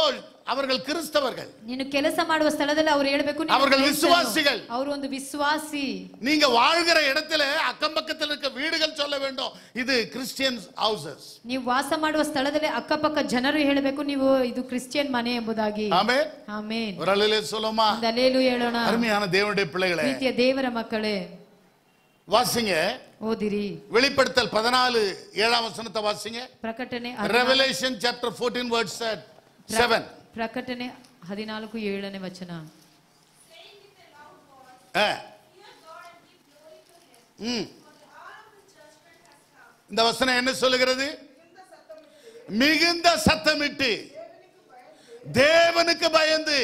அவர்கள் கிறிஸ்தவர்கள், ನೀನು ಕೆಲಸ ಮಾಡುವ ಸ್ಥಳದಲ್ಲಿ ಅವರು ಹೇಳಬೇಕು அவர்கள் விசுவாசிகள். ಅವರು ಒಂದು ವಿಶ್ವಾಸಿ. நீங்க வாழ்கிற இடத்துல அக்கம் பக்கத்தில் இருக்க வீடுகள் சொல்ல வேண்டும், இது கிறிஸ்டியன் ஹவுಸஸ். ನೀವು ವಾಸ ಮಾಡುವ ಸ್ಥಳದಲ್ಲಿ ಅಕ್ಕಪಕ್ಕ ಜನರು ಹೇಳಬೇಕು, ನೀವು ಇದು ಕ್ರಿಶ್ಚಿಯನ್ ಮನೆ ಎಂಬುದಾಗಿ. ஆமென். ಆಮೆನ್. ஒரு அல்லேலூயா சொல்லுமா? ಹಲ್ಲೆಲೂಯಾ ಹೇಳೋಣ. அருமையான தேவனுடைய பிள்ளைகளே, ಪ್ರೀತಿಯ ದೇವರ ಮಕ್ಕಳೇ, வாசிங்க. ಓದಿರಿ. வெளிப்படுத்தல் 14:7 வாசிங்க. ಪ್ರಕಟಣೆ Revelation chapter 14 verse 7. ಪ್ರಕಟಣೆ 14:7 ವಚನ. இந்த வசனம் என்ன சொல்லுகிறது? மிகுந்த சத்தமிட்டு தேவனுக்கு பயந்து.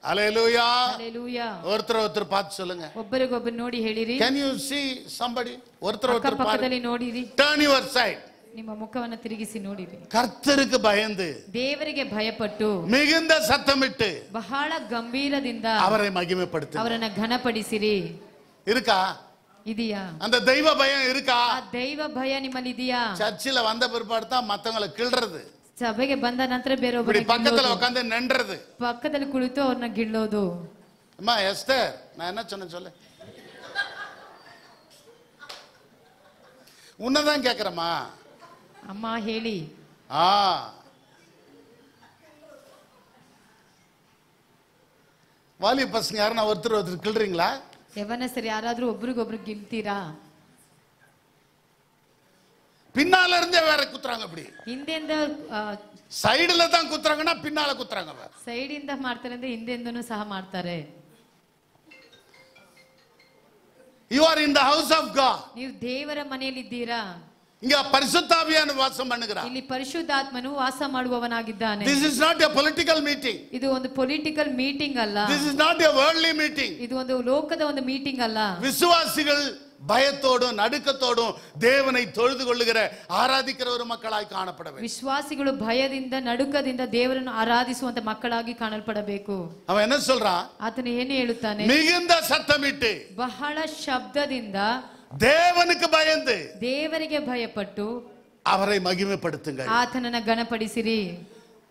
ஹல்லேலூயா. ಹಲ್ಲೆಲೂಯಾ. ஒருத்தர் பார்த்து சொல்லுங்க. ಒಬ್ಬರಿಗೊಬ್ಬರು ನೋಡಿ ಹೇಳಿರಿ. Can you see somebody? ஒருத்தர் ಪಕ್ಕದಲ್ಲಿ ನೋಡಿರಿ. Turn your side. ನಿಮ್ಮ ಮುಖವನ್ನು ತಿರುಗಿಸಿ ನೋಡಿರಿ. கர்த்தருக்கு பயந்து, ದೇವರಿಗೆ ಭಯಪಟ್ಟು, மிகுந்த சத்தமிட்டு ಬಹಳ ಗಂಭೀರದಿಂದ அவரை மகிமைப்படுத்து. ಅವರನ್ನ ಘನಪಡಿಸಿರಿ. இருக்கா? ಇದೆಯಾ? அந்த தெய்வ பயம் இருக்கா? ಆ ದೈವ ಭಯ ನಿಮ್ಮಲ್ಲಿ ಇದೆಯಾ? சர்ச்சில் வந்த பிற்பாடு தான் மத்தவங்களை கிள்றது, ಸಭೆಗೆ ಬಂದ ನಂತರ இப்படி ಬೇರೊಬ್ಬರ பக்கத்துல உட்கார்ந்து நின்றது. ಪಕ್ಕದಲ್ಲಿ ಕುಳಿತು ಅವ್ರನ್ನ ಗಿಳ್ಳೋದು. அம்மா எஸ்தர், நான் என்ன சொன்னேன் சொல்லு. உன்னதான் கேக்குறமா? ಅಮ್ಮ ಹೇಳಿ. வாலி பசங்க யாரும் ஒருத்தர் கிள்றீங்களா? ಯವನಸ್ಥರು ಯಾರಾದ್ರೂ ಒಬ್ರಿಗೊಬ್ರು ಗಿಲ್ತೀರಾ? பின்னால இருந்தே வேற குத்துறாங்க. இப்படி ಹಿಂದೆಂದ சைடுல தான் குத்துறாங்கன்னா பின்னால குத்துறாங்க. ಸೈಡ್ ಇಂದ ಮಾಡ್ತಾರೆ ಅಂದ್ರೆ ಹಿಂದೆಂದನೂ ಸಹ ಮಾಡ್ತಾರೆ. You are in the house of God. ನೀವು ದೇವರ ಮನೆಯಲ್ಲಿ ಇದ್ದೀರಾ. இங்க பரிசுத்த ஆவியானவர் வாசம் பண்ணுகிறார். ಇಲ್ಲಿ ಪರಿಶುದ್ಧಾತ್ಮನು ವಾಸ ಮಾಡುವವನಾಗಿದ್ದಾನೆ. This is not a political meeting. ಇದು ಒಂದು ಪೊಲಿಟಿಕಲ್ ಮೀಟಿಂಗ್ ಅಲ್ಲ. This is not a worldly meeting. ಇದು ಒಂದು ಲೋಕದ ಒಂದು ಮೀಟಿಂಗ್ ಅಲ್ಲ. விசுவாசிகள் பயத்தோடும் நடுக்கத்தோடும் தேவனை தொழுது கொள்ளுகிற ஆராதிக்கிற ஒரு மக்களாய் காணப்பட வேண்டும். ವಿಶ್ವಾಸಿಗಳು ಭಯದಿಂದ ನಡುಕದಿಂದ ದೇವರನ್ನು ಆರಾಧಿಸುವಂತ ಮಕ್ಕಳಾಗಿ ಕಾಣಲ್ಪಡಬೇಕು. அவன் என்ன சொல்றான்? ಆತನು ಏನು ಹೇಳುತ್ತಾನೆ? மிகுந்த சத்தமிட்டு ಬಹಳ ಶಬ್ದದಿಂದ தேவனுக்கு பயந்து ದೇವರಿಗೆ ಭಯಪಟ್ಟು அவரை மகிமைப்படுத்துங்கள். ಆತನನ್ನ ಗಣಪಡಿಸಿರಿ.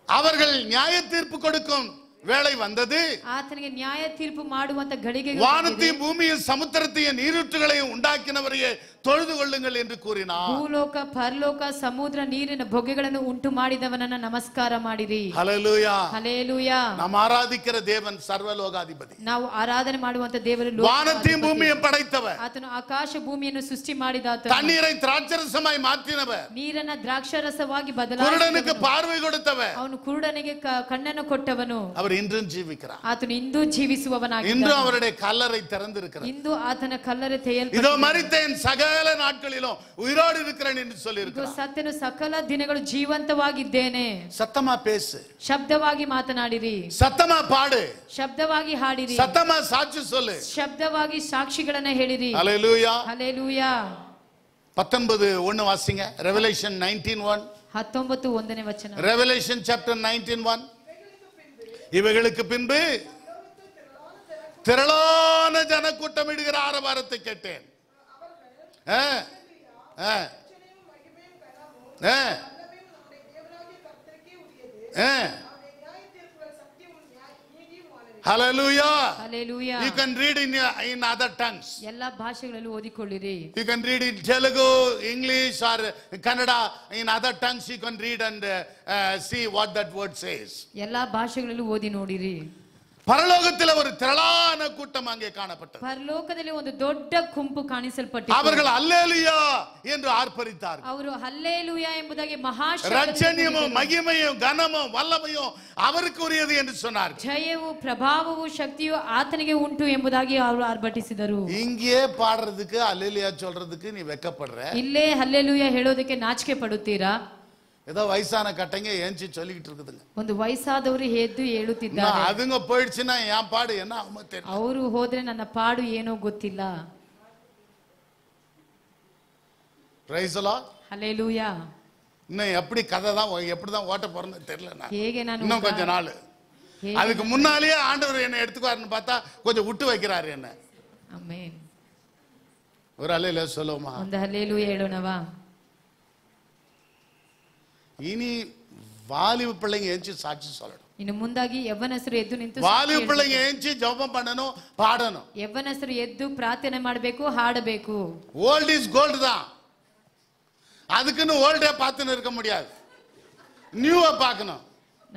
அவர்கள் நியாய தீர்ப்பு கொடுக்கும் வேளை வந்தது. ಆತನಿಗೆ ನ್ಯಾಯ ತೀರ್ಪು ಮಾಡುವಂತ ಗಳಿಗೆ வானத்தையும் பூமியும் சமுத்திரத்தையும் நீரூற்றுகளையும் உண்டாக்கினவரையே தொழுது கொள்ளுங்கள் என்று கூறினார். ಭೂಲೋಕ ಪರಲೋಕ ಸಮುದ್ರ ನೀರಿನ ಬೊಗ್ಗೆಗಳನ್ನು ಉಂಟು ಮಾಡಿದವನನ್ನ ನಮಸ್ಕಾರ ಮಾಡಿರಿ. ஹல்லேலூயா. ಹಲ್ಲೆಲೂಯಾ. நாம் ஆராதிக்கிற தேவன் சர்வலோகாதிபதி. ನಾವು ಆರಾಧನೆ ಮಾಡುವಂತ ದೇವರು வானத்தையும் பூமியும் படைத்தவர். ಆತನು ಆಕಾಶ ಭೂಮಿಯನ್ನು ಸೃಷ್ಟಿ ಮಾಡಿದಾತ. தண்ணீரை திராட்சரசமாய் மாற்றினவர். ನೀರನ್ನ ದ್ರಾಕ್ಷಾರಸವಾಗಿ ಬದಲಾಯಿಸಿದವನು. குருடனுக்கு பார்வை கொடுத்தவர். ಅವನು ಕುರುಡನಿಗೆ ಕಣ್ಣನ್ನು ಕೊಟ್ಟವನು. அவர் அவர் இன்றும் ஜீவிக்கிறார். ಆತನು ಇಂದು ಜೀವಿಸುವವನಾಗಿದ್ದಾನೆ. இன்றும் அவருடைய கல்லறை திறந்திருக்கிறது. ಇಂದು ಆತನ ಕಲ್ಲರೆ இதோ மரித்தேன் சகல நாட்களிலும் உயிரோடு இருக்கிறேன் என்று சொல்லி இருக்கிறார். ಸತ್ತನು ಸಕಲ ದಿನಗಳು ಜೀವಂತವಾಗಿದ್ದೇನೆ. சத்தமா பேசு, ಶಬ್ದವಾಗಿ ಮಾತನಾಡಿರಿ, சத்தமா பாடு, ಶಬ್ದವಾಗಿ ಹಾಡಿರಿ, சத்தமா சாட்சி சொல்லு, ಶಬ್ದವಾಗಿ ಸಾಕ್ಷಿಗಳನ್ನ ಹೇಳಿರಿ. ஹல்லேலூயா. ಹಲ್ಲೆಲೂಯಾ. 19:1 வாசிங்க. ரெவலேஷன் 19:1. 19:1 ವಚನ. Revelation chapter 19:1. இவைகளுக்கு பின்பு திரளான ஜனக்கூட்டம் இடுகிற ஆரவாரத்தை கேட்டேன். Hallelujah. Hallelujah. You can read in other tongues. ಎಲ್ಲ ಭಾಷೆಗಳಲ್ಲೂ ಓದಿಕೊಳ್ಳಿರಿ. You can read in Telugu, English or Kannada. In other tongues you can read and see what that word says. ಎಲ್ಲ ಭಾಷೆಗಳಲ್ಲೂ ಓದಿ ನೋಡಿರಿ. பரலோகத்தில் ஒரு திரளான கூட்டம் அங்கே காணப்பட்டது. ಪರಲೋಕದಲ್ಲಿ ಒಂದು ದೊಡ್ಡ ಗುಂಪು ಕಾಣಿಸಲ್ಪಟ್ಟಿತು. அவர்கள் அல்லேலூயா என்று ஆர்ப்பரித்தார்கள். ಅವರು ಹಲ್ಲೆಲೂಯಾ ಎಂಬುದಾಗಿ ரட்சணியமும் மகிமையும் கனமும் வல்லமையும் அவருக்கு உரியது என்று சொன்னார்கள். ಜಯವು ಪ್ರಭಾವವು ಶಕ್ತಿಯು ಆತನಿಗೆ ಉಂಟು ಎಂಬುದಾಗಿ ಅವರು ಆರ್ಭಟಿಸಿದರು. இங்கே பாடுறதுக்கு அல்லேலூயா சொல்றதுக்கு நீ வெட்கப்படுற. ಇಲ್ಲೇ ಹಲ್ಲೆಲೂಯಾ ಹೇಳೋದಕ್ಕೆ ನಾಚಿಕೆ ಪಡುತ್ತೀರಾ? ஏதோ வயசான கட்டைங்க ஏஞ்சி சொல்லிக்கிட்டு இருக்குதுங்க. ಒಂದು ವಯಸ್ಸಾದವರು ಎದ್ದು ಹೇಳುತ್ತಿದ್ದಾರೆ. அதுங்க போயிடுச்சுன்னா என் பாடு என்ன ஆகுமோ தெரியல. ಅವರು ಹೋದ್ರೆ ನನ್ನ ಪಾಡು ಏನೋ ಗೊತ್ತಿಲ್ಲ. Praise the Lord. ಹಲ್ಲೆಲೂಯಾ. இன்னும் எப்படி கதை தான் எப்படி தான் ஓட்ட போறேன்னு தெரியல. ಹೇಗೆ ನಾನು இன்னும் கொஞ்ச நாள் அதுக்கு முன்னாலேயே ஆண்டவர் என்ன எடுத்துக்குவாருன்னு பார்த்தா கொஞ்சம் விட்டு வைக்கிறாரு என்ன. ಆಮೆನ್. ஒரு அல்லேலூயா சொல்லுவோமா? ಒಂದು ಹಲ್ಲೆಲೂಯಾ ಹೇಳೋಣವಾ? இனி வாலிப பிள்ளைங்க ஏஞ்சி சாட்சி சொல்லணும். ಇನ್ನು ಮುಂದಾಗಿ ಯವ್ವನಸ್ಥರು ಎದ್ದು ನಿಂತು வாலிப பிள்ளைங்க ஏஞ்சி ஜெபம் பண்ணணும், பாடணும். ಯವ್ವನಸ್ಥರು ಎದ್ದು ಪ್ರಾರ್ಥನೆ ಮಾಡಬೇಕು, ಹಾಡಬೇಕು. ஓல்ட் இஸ் கோல்ட் தான். அதுக்குன்னு ஓல்டே பார்த்துன்னு இருக்க முடியாது. நியூவா பார்க்கணும்.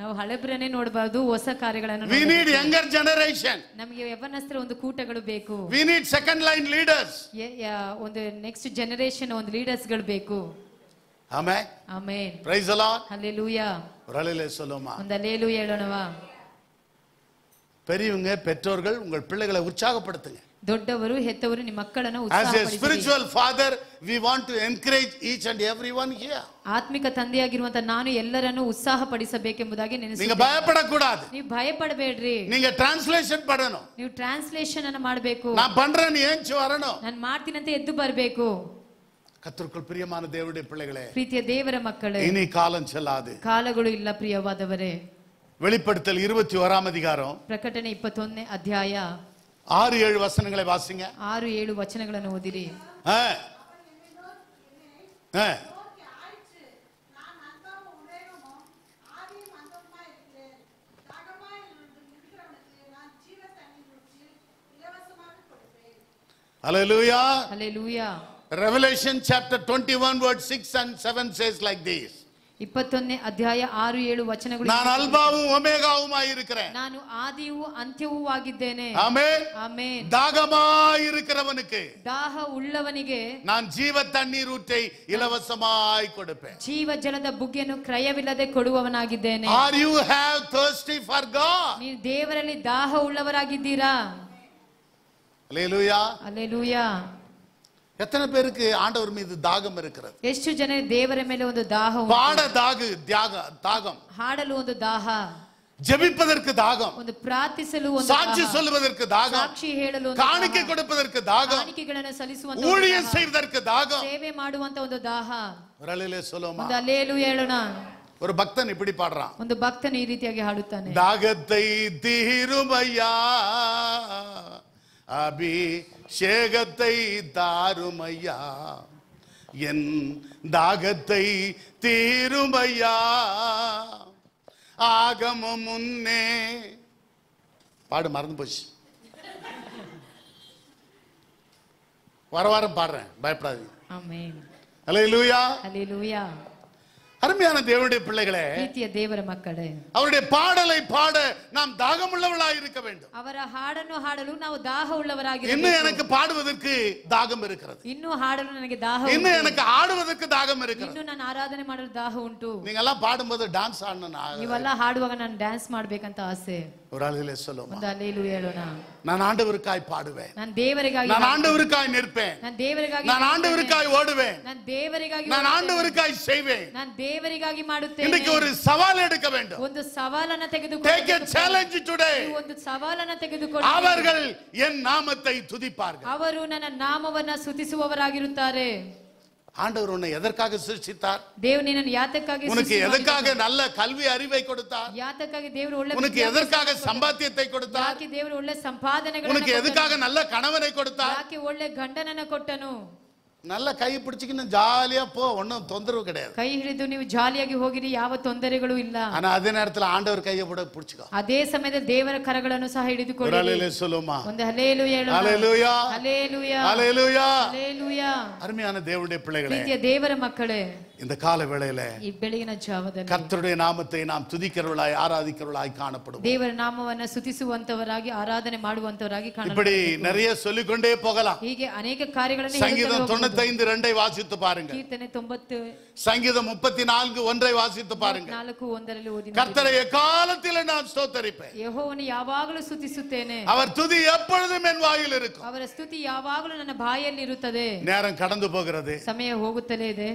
ನಾವು ಹಳೆಬ್ರನ್ನೇ ನೋಡಬಾರದು, ಹೊಸ ಕಾರ್ಯಗಳನ್ನು we need younger generation. ನಮಗೆ ಯವ್ವನಸ್ಥರ ಒಂದು ಕೂಟಗಳು ಬೇಕು. we need second line leaders. ಒಂದು ನೆಕ್ಸ್ಟ್ ಜನರೇಷನ್ ಒಂದು ಲೀಡರ್ಸ್ ಗಳು ಬೇಕು. Amen. Amen. Praise the Lord. Hallelujah. ஒரு அல்லேலூயா சொல்லுமா? ಒಂದು ಹಲ್ಲೆಲೂಯಾ ಹೇಳೋಣವಾ? பெரியவங்க பெற்றோர்கள் உங்கள் பிள்ளைகளை உற்சாகப்படுத்துங்க. ದೊಡ್ಡವರು ಹೆತ್ತವರು ನಿಮ್ಮ ಮಕ್ಕಳನ್ನು As a ಉತ್ಸಾಹಪಡಿಸಿ. spiritual father we want to encourage each and everyone here. ಆತ್ಮಿಕ ತಂದೆಯಾಗಿರುವಂತ ನಾನು ಎಲ್ಲರನ್ನು ಉತ್ಸಾಹಪಡಿಸಬೇಕೆಂಬುದಾಗಿ நீங்க ನೆನೆಸುತ್ತೇನೆ. பயப்படக்கூடாது. ನೀವು ಭಯಪಡಬೇಡ್ರಿ. நீங்க டிரான்ஸ்லேஷன் பண்ணணும். ನೀವು ಟ್ರಾನ್ಸ್ಲೇಷನ್ ಅನ್ನು ಮಾಡಬೇಕು. நான் பண்றேன்னு ஏஞ்சி வரணும். ನಾನು ಮಾಡ್ತೀನಂತ ಎದ್ದು ಬರಬೇಕು. கர்த்தருக்குள் பிரியமான தேவனுடைய பிள்ளைகளே, ಪ್ರೀತಿಯ ದೇವರ ಮಕ್ಕಳೇ, இனி காலம் செல்லாது. ಕಾಲಗಳು ಇಲ್ಲ ಪ್ರಿಯವಾದವರೇ. வெளிப்படுத்தல் 21 அதிகாரம் ಪ್ರಕಟಣೆ 21ನೇ ಅಧ್ಯಾಯ 6-7 வசனங்களை வாசிங்க. 6-7 ವಚನಗಳನ್ನು ಓದಿರಿ. Hallelujah. Hallelujah. Revelation chapter 21 verse 6 and 7 says like this. 21ನೇ ಅಧ್ಯಾಯ 6-7 ವಚನಗಳು. நான் அல்பாவும் ஒமேகாவுமாய் இருக்கிறேன். ನಾನು ಆದಿಯೂ ಅಂತ್ಯವೂ ಆಗಿದ್ದೇನೆ. ஆமென். ಆಮೆನ್. தாகமாய் இருக்கிறவனுக்கு, ದಾಹ ಉಳ್ಳವನಿಗೆ நான் ஜீவ தண்ணீர் ஊற்றை இலவசமாய் கொடுப்பேன். ಜೀವ ಜಲದ ಬುಗ್ಗೆಯನ್ನು ಕ್ರಯವಿಲ್ಲದೆ ಕೊಡುವವನಾಗಿದ್ದೇನೆ. Are you have thirsty for God? ನೀವು ದೇವರಲ್ಲಿ ದಾಹ ಉಳ್ಳವರಾಗಿದ್ದೀರಾ? Hallelujah. Hallelujah. எத்தனை பேருக்கு ஆண்டவர் மீது தாகம் இருக்கிறது? ಎಷ್ಟು ಜನ ದೇವರ ಮೇಲೆ ಒಂದು ದಾಹ ಉಂಟು? பாட தாகம், ಹಾಡಲು ಒಂದು ದಾಹ, ஜெபிப்பதற்கு தாகம், ಒಂದು ಪ್ರಾರ್ಥಿಸಲು ಒಂದು சாட்சி ದಾಹ, சொல்வதற்கு தாகம், ಸಾಕ್ಷಿ ಹೇಳಲು ಒಂದು காணிக்கை ದಾಹ, கொடுப்பதற்கு தாகம், ಕಾಣಿಕೆಗಳನ್ನು ಸಲ್ಲಿಸುವಂತ ஊழியம் செய்வதற்கு தாகம். ಸೇವೆ ಮಾಡುವಂತ ಒಂದು ದಾಹ. ஒரு அல்லேலூயா சொல்லுமா? ಒಂದು ಹಲ್ಲೆಲೂಯಾ ಹೇಳೋಣ. ஒரு பக்தன் இப்படி பாடுறான். ಒಂದು ಭಕ್ತನು ಈ ರೀತಿಯಾಗಿ ಹಾಡುತ್ತಾನೆ. தாகத்தை தீருமையா, அபிஷேகத்தை தாருமையா, என் தாகத்தை தீருமையா, ஆகமம் முன்னே. பாடு மறந்து போச்சு. வாரம் பாடுறேன், பயப்படாதீங்க. ಆಮೆನ್. ஹல்லேலூயா. ಹಲ್ಲೆಲೂಯಾ. அருமையான தேவனுடைய பிள்ளைகளே, ಪ್ರೀತಿಯ ದೇವರ ಮಕ್ಕಳೇ, அவருடைய பாடலை பாட நாம் தாகமுள்ளவர்களாய் இருக்க வேண்டும். ಅವರ ಹಾಡನ್ನು ಹಾಡಲು ನಾವು ದಾಹ ಉಳ್ಳವರಾಗಿರಬೇಕು. இன்னும் எனக்கு பாடுவதற்கு தாகம் இருக்கிறது. ಇನ್ನು ಹಾಡಲು ನನಗೆ ದಾಹ இன்னும் ಉಂಟು. எனக்கு ஆடுவதற்கு தாகம் இருக்கிறது. ಇನ್ನು ನಾನು ಆರಾಧನೆ ಮಾಡಲು ದಾಹ ಉಂಟು. நீங்க எல்லாம் பாடும்போது டான்ஸ் ஆடணும். ನೀವೆಲ್ಲ ಹಾಡುವಾಗ ನಾನು ಡ್ಯಾನ್ಸ್ ಮಾಡ್ಬೇಕಂತ ಆಸೆ. ஒரு அலையிலே சொல்லுவோம், ಒಂದು ಹಲ್ಲೆಲೂಯಾ ಹೇಳೋಣ. நான் ஆண்டவருக்காய் பாடுவேன், ನಾನು ದೇವರಿಗಾಗಿ நான் ஆண்டவருக்காய் நிற்பேன், ನಾನು ದೇವರಿಗಾಗಿ நான் ஆண்டவருக்காய் ஓடுவேன், ನಾನು ದೇವರಿಗಾಗಿ நான் ஆண்டவருக்காய் செய்வேன். ನಾನು ದೇವರಿಗಾಗಿ ಮಾಡುತ್ತೇನೆ. இன்னைக்கு ஒரு சவால் எடுக்க வேண்டும். ಒಂದು ಸವಾಲನ್ನ Take ತೆಗೆದುಕೊಳ್ಳಿ. a challenge today. ಒಂದು ಸವಾಲನ್ನ ತೆಗೆದುಕೊಳ್ಳಿ. அவர்கள் என் நாமத்தை துதிப்பார்கள். ಅವರು ನನ್ನ ನಾಮವನ್ನ ಸ್ತುತಿಸುವವರಾಗಿರುತ್ತಾರೆ. ஆண்டவர் உன்னை எதற்காக சிருஷ்டித்தார்? ದೇವರು ನಿನ್ನನ್ನು ಯಾತಕ್ಕಾಗಿ உனக்கு எதற்காக நல்ல கல்வி அறிவை கொடுத்தார்? ಯಾತಕ್ಕಾಗಿ ದೇವರು ಒಳ್ಳೆ உனக்கு எதற்காக சம்பாத்தியத்தை கொடுத்தார்? ಯಾಕೆ ದೇವರು ಒಳ್ಳೆ ಸಂಪಾದನೆಗಳನ್ನು உனக்கு எதுக்காக நல்ல கணவனை கொடுத்தார்? ಯಾಕೆ ಒಳ್ಳೆ ಗಂಡನನ್ನ ಕೊಟ್ಟನು? நல்ல கை பிடிச்சிக்கின்னு ஜாலியா போ, ஒன்னும் தொந்தரவு கிடையாது. ಕೈ ಹಿಡಿದು ನೀವು ಜಾಲಿಯಾಗಿ ಹೋಗಿರಿ, ಯಾವ ತೊಂದರೆಗಳು ಇಲ್ಲ. ஆனா அதே நேரத்துல ஆண்டவர் கையை கூட பிடிச்சுக்கோ. ಅದೇ ಸಮಯದಲ್ಲಿ ದೇವರ ಕರಗಳನ್ನು ಸಹ ಹಿಡಿದುಕೊಳ್ಳಿ. ஹல்லேலூயா சொல்லுமா. ಒಂದು ಹಲ್ಲೆಲೂಯಾ ಹೇಳೋಣ. ஹல்லேலூயா ಹಲ್ಲೆಲೂಯಾ ஹல்லேலூயா ಹಲ್ಲೆಲೂಯಾ. அருமையான தேவனுடைய பிள்ளைகளே, ಪ್ರೀತಿಯ ದೇವರ ಮಕ್ಕಳೇ, இந்த கால வேளையில ಈ ಬೆಳಗಿನ ಜಾವದಲ್ಲಿ கர்த்தருடைய நாமத்தை நாம் துதிக்கிறவர்களாய் ஆராதிக்கிறவர்களாய் காணப்படுவோம். ದೇವರ ನಾಮವನ್ನ ಸ್ತುತಿಸುವಂತವರಾಗಿ ಆರಾಧನೆ ಮಾಡುವಂತವರಾಗಿ இப்படி ಕಾಣಬಹುದು. நிறைய சொல்லிக்கொண்டே போகலாம். ಹೀಗೆ ಅನೇಕ ಕಾರ್ಯಗಳನ್ನು சங்கீதம் ಹೇಳುತ್ತಾ ಹೋಗಬಹುದು. 95:2 வாசித்து பாருங்க. ಕೀರ್ತನೆ 90 சங்கீதம் 34:1 வாசித்து பாருங்க. 4:1 ಓದಿ ನೋಡಿ. கர்த்தரை எக்காலத்திலே நான் ஸ்தோத்தரிப்பேன், ಯೆಹೋವನು ಯಾವಾಗಲೂ ಸ್ತುತಿಸುತ್ತೇನೆ. அவர் துதி எப்பொழுதும் என் வாயில் இருக்கும். ಅವರ ಸ್ತುತಿ ಯಾವಾಗಲೂ ನನ್ನ ಬಾಯಲ್ಲಿ ಇರುತ್ತದೆ. நேரம் கடந்து போகிறது. ಸಮಯ ಹೋಗುತ್ತಲೇ ಇದೆ.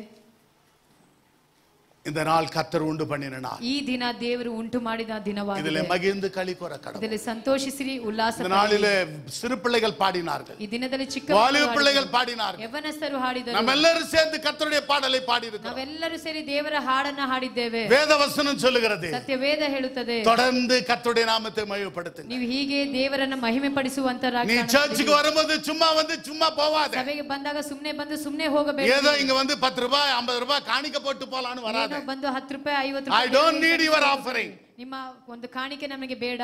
இந்த நாள் கர்த்தர் உண்டு பண்ணின நாள். ಈ ದಿನ ದೇವರು ಉಂಟು ಮಾಡಿದ ದಿನವಾಗಿದೆ. இதிலே மகிழ்ந்து களி கூற கடவுள். ಇದರಲ್ಲಿ ಸಂತೋಷಿಸಿರಿ, ಉಲ್ಲಾಸ இந்த நாளிலே சிறு பிள்ளைகள் பாடினார்கள், ಈ ದಿನದಲ್ಲಿ ಚಿಕ್ಕ வாலிப பிள்ளைகள் பாடினார்கள், ಯವನಸ್ಥರು ಹಾಡಿದರು. நம்ம எல்லாரும் சேர்ந்து கர்த்தருடைய பாடலை பாடி இருக்கிறோம். ನಾವೆಲ್ಲರೂ ಸೇರಿ ದೇವರ ಹಾಡನ್ನ ಹಾಡಿದ್ದೇವೆ. வேத வசனம் சொல்லுகிறது, ಸತ್ಯವೇದ ಹೇಳುತ್ತದೆ, தொடர்ந்து கர்த்தருடைய நாமத்தை மகிமைப்படுத்துங்க. ನೀವು ಹೀಗೆ ದೇವರನ್ನ ಮಹಿಮೆ ಪಡಿಸುವಂತರಾಗಿ நீ சர்ச்சுக்கு வரும்போது சும்மா வந்து சும்மா போவாத. ಸಭೆಗೆ ಬಂದಾಗ ಸುಮ್ಮನೆ ಬಂದು ಸುಮ್ಮನೆ ಹೋಗಬೇಡ. ஏதோ இங்க வந்து 10 ரூபாய் 50 ரூபாய் காணிக்க போட்டு போலான்னு வராத. ಏನೋ ಬಂದು 10 ರೂಪಾಯಿ 50 I ರೂಪಾಯಿ don't need your offering. ನಿಮ್ಮ ಒಂದು ಕಾಣಿಕೆ ನಮಗೆ ಬೇಡ.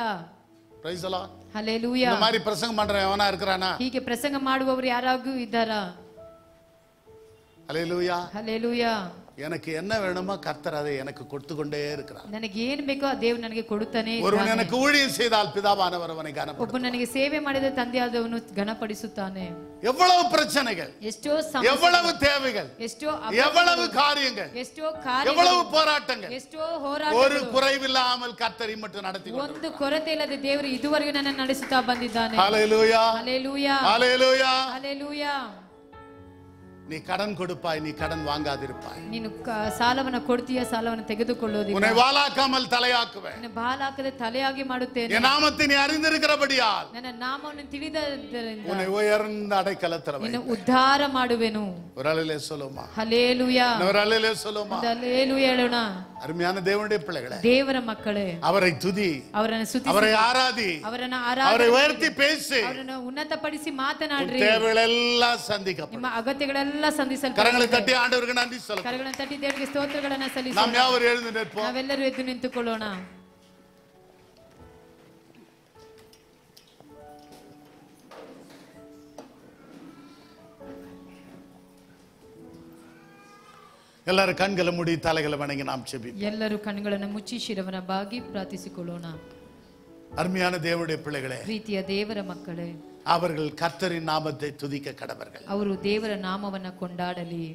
Praise the Lord. ಹಲ್ಲೆಲೂಯಾ. இந்த மாதிரி பிரசங்கம் பண்றவன் எவனா இருக்கறானா? ಹೀಗೆ ಪ್ರಸಂಗ ಮಾಡುವವರು ಯಾರಾಗೂ ಇದ್ದಾರಾ? ஹல்லேலூயா. ಹಲ್ಲೆಲೂಯಾ. எனக்கு என்ன வேணுமோ கர்த்தர் அதை எனக்கு கொடுத்து கொண்டே இருக்கிறார். ನನಗೆ ಏನು ಬೇಕೋ ಆ ದೇವರು ನನಗೆ ಕೊಡುತ್ತಾನೆ. ஒருவன் எனக்கு ஊழியம் செய்தால் பிதாவானவர் அவனை கனப்படுத்துவார். ಒಬ್ಬ ನನಗೆ ಸೇವೆ ಮಾಡಿದ ತಂದೆಯಾದವನು ಘನಪಡಿಸುತ್ತಾನೆ. எவ்வளவு பிரச்சனைகள், ಎಷ್ಟೋ ಸಮಸ್ಯೆ, எவ்வளவு தேவைகள், ಎಷ್ಟೋ எவ்வளவு காரியங்கள், ಎಷ್ಟೋ ಕಾರ್ಯ, எவ்வளவு போராட்டங்கள், ಎಷ್ಟೋ ஒரு ಹೋರಾಟಗಳು, குறைவில்லாமல் கர்த்தரை மட்டும் நடத்தி ಒಂದು ಕೊರತೆ ಇಲ್ಲದೆ ದೇವರು ಇದುವರೆಗೂ ನನ್ನ ನಡೆಸುತ್ತಾ ಬಂದಿದ್ದಾನೆ. ஹல்லேலூயா ಹಲ್ಲೆಲೂಯಾ ஹல்லேலூயா. ಹಲ್ಲೆಲೂಯಾ. நீ கடன் கொடுப்பாய், நீ கடன் வாங்காதிருப்பாய். ನೀನು ಸಾಲವನ್ನು ಕೊಡ್ತೀಯ, ಸಾಲವನ್ನು ತೆಗೆದುಕೊಳ್ಳೋದಿಲ್ಲ. உன்னை வாலாக்காமல் தலையாக்குவேன். ನಿನ್ನ ಬಾಲಾಕದೆ ತಲೆಯಾಗಿ ಮಾಡುತ್ತೇನೆ. என் நாமத்தை நீ அறிந்திருக்கிறபடியால் ನನ್ನ ನಾಮವನ್ನು ತಿಳಿದದ್ದರಿಂದ உன்னை உயர்ந்த அடைக்கலத்தில் ನಿನ್ನ வைப்பேன். ಉದ್ಧಾರ ಮಾಡುವೆನು. ஒரு அலையிலே சொல்லுமா, ಹಲ್ಲೆಲೂಯಾ. ஒரு அலையிலே சொல்லுமா. ಹಲ್ಲೆಲೂಯಾ ಹೇಳೋಣ. அருமையான தேவனுடைய பிள்ளைகளே, ದೇವರ ಮಕ್ಕಳೇ, அவரை துதி, ಅವರನ್ನು ಸ್ತುತಿಸಿ, அவரை ஆராதி, ಅವರನ್ನು அவரை ಆರಾಧಿಸಿ, உயர்த்தி பேசி, ಅವರನ್ನು ಉನ್ನತಪಡಿಸಿ ಮಾತನಾಡ್ರಿ. தேவைகள் எல்லாம் சந்திக்கப்படும். ನಿಮ್ಮ ಅಗತ್ಯಗಳೆಲ್ಲ ಸಂಧಿಸಲ್ಪಡುತ್ತವೆ. கரங்களை தட்டி ஆண்டவருக்கு நன்றி சொல்லுங்க. ಕರಗಳನ್ನು ತಟ್ಟಿ ದೇವರಿಗೆ ಸ್ತೋತ್ರಗಳನ್ನು ಸಲ್ಲಿಸೋಣ. நாம் யாவரும் எழுந்து நிற்போம். ನಾವೆಲ್ಲರೂ ಎದ್ದು ನಿಂತುಕೊಳ್ಳೋಣ. எல்லாரும் கண்களை மூடி தலைகளை வணங்கி நாம் ஜெபிப்போம். ಎಲ್ಲರೂ ಕಣ್ಣುಗಳನ್ನು ಮುಚ್ಚಿ ಶಿರವನ್ನು ಬಾಗಿ ಪ್ರಾರ್ಥಿಸಿಕೊಳ್ಳೋಣ. அருமையான தேவனுடைய பிள்ளைகளே, ಪ್ರೀತಿಯ ದೇವರ ಮಕ್ಕಳೇ, அவர்கள் கர்த்தரின் நாமத்தை துதிக்க கடவர்கள். ಅವರು ದೇವರ ನಾಮವನ್ನ ಕೊಂಡಾಡಲಿ.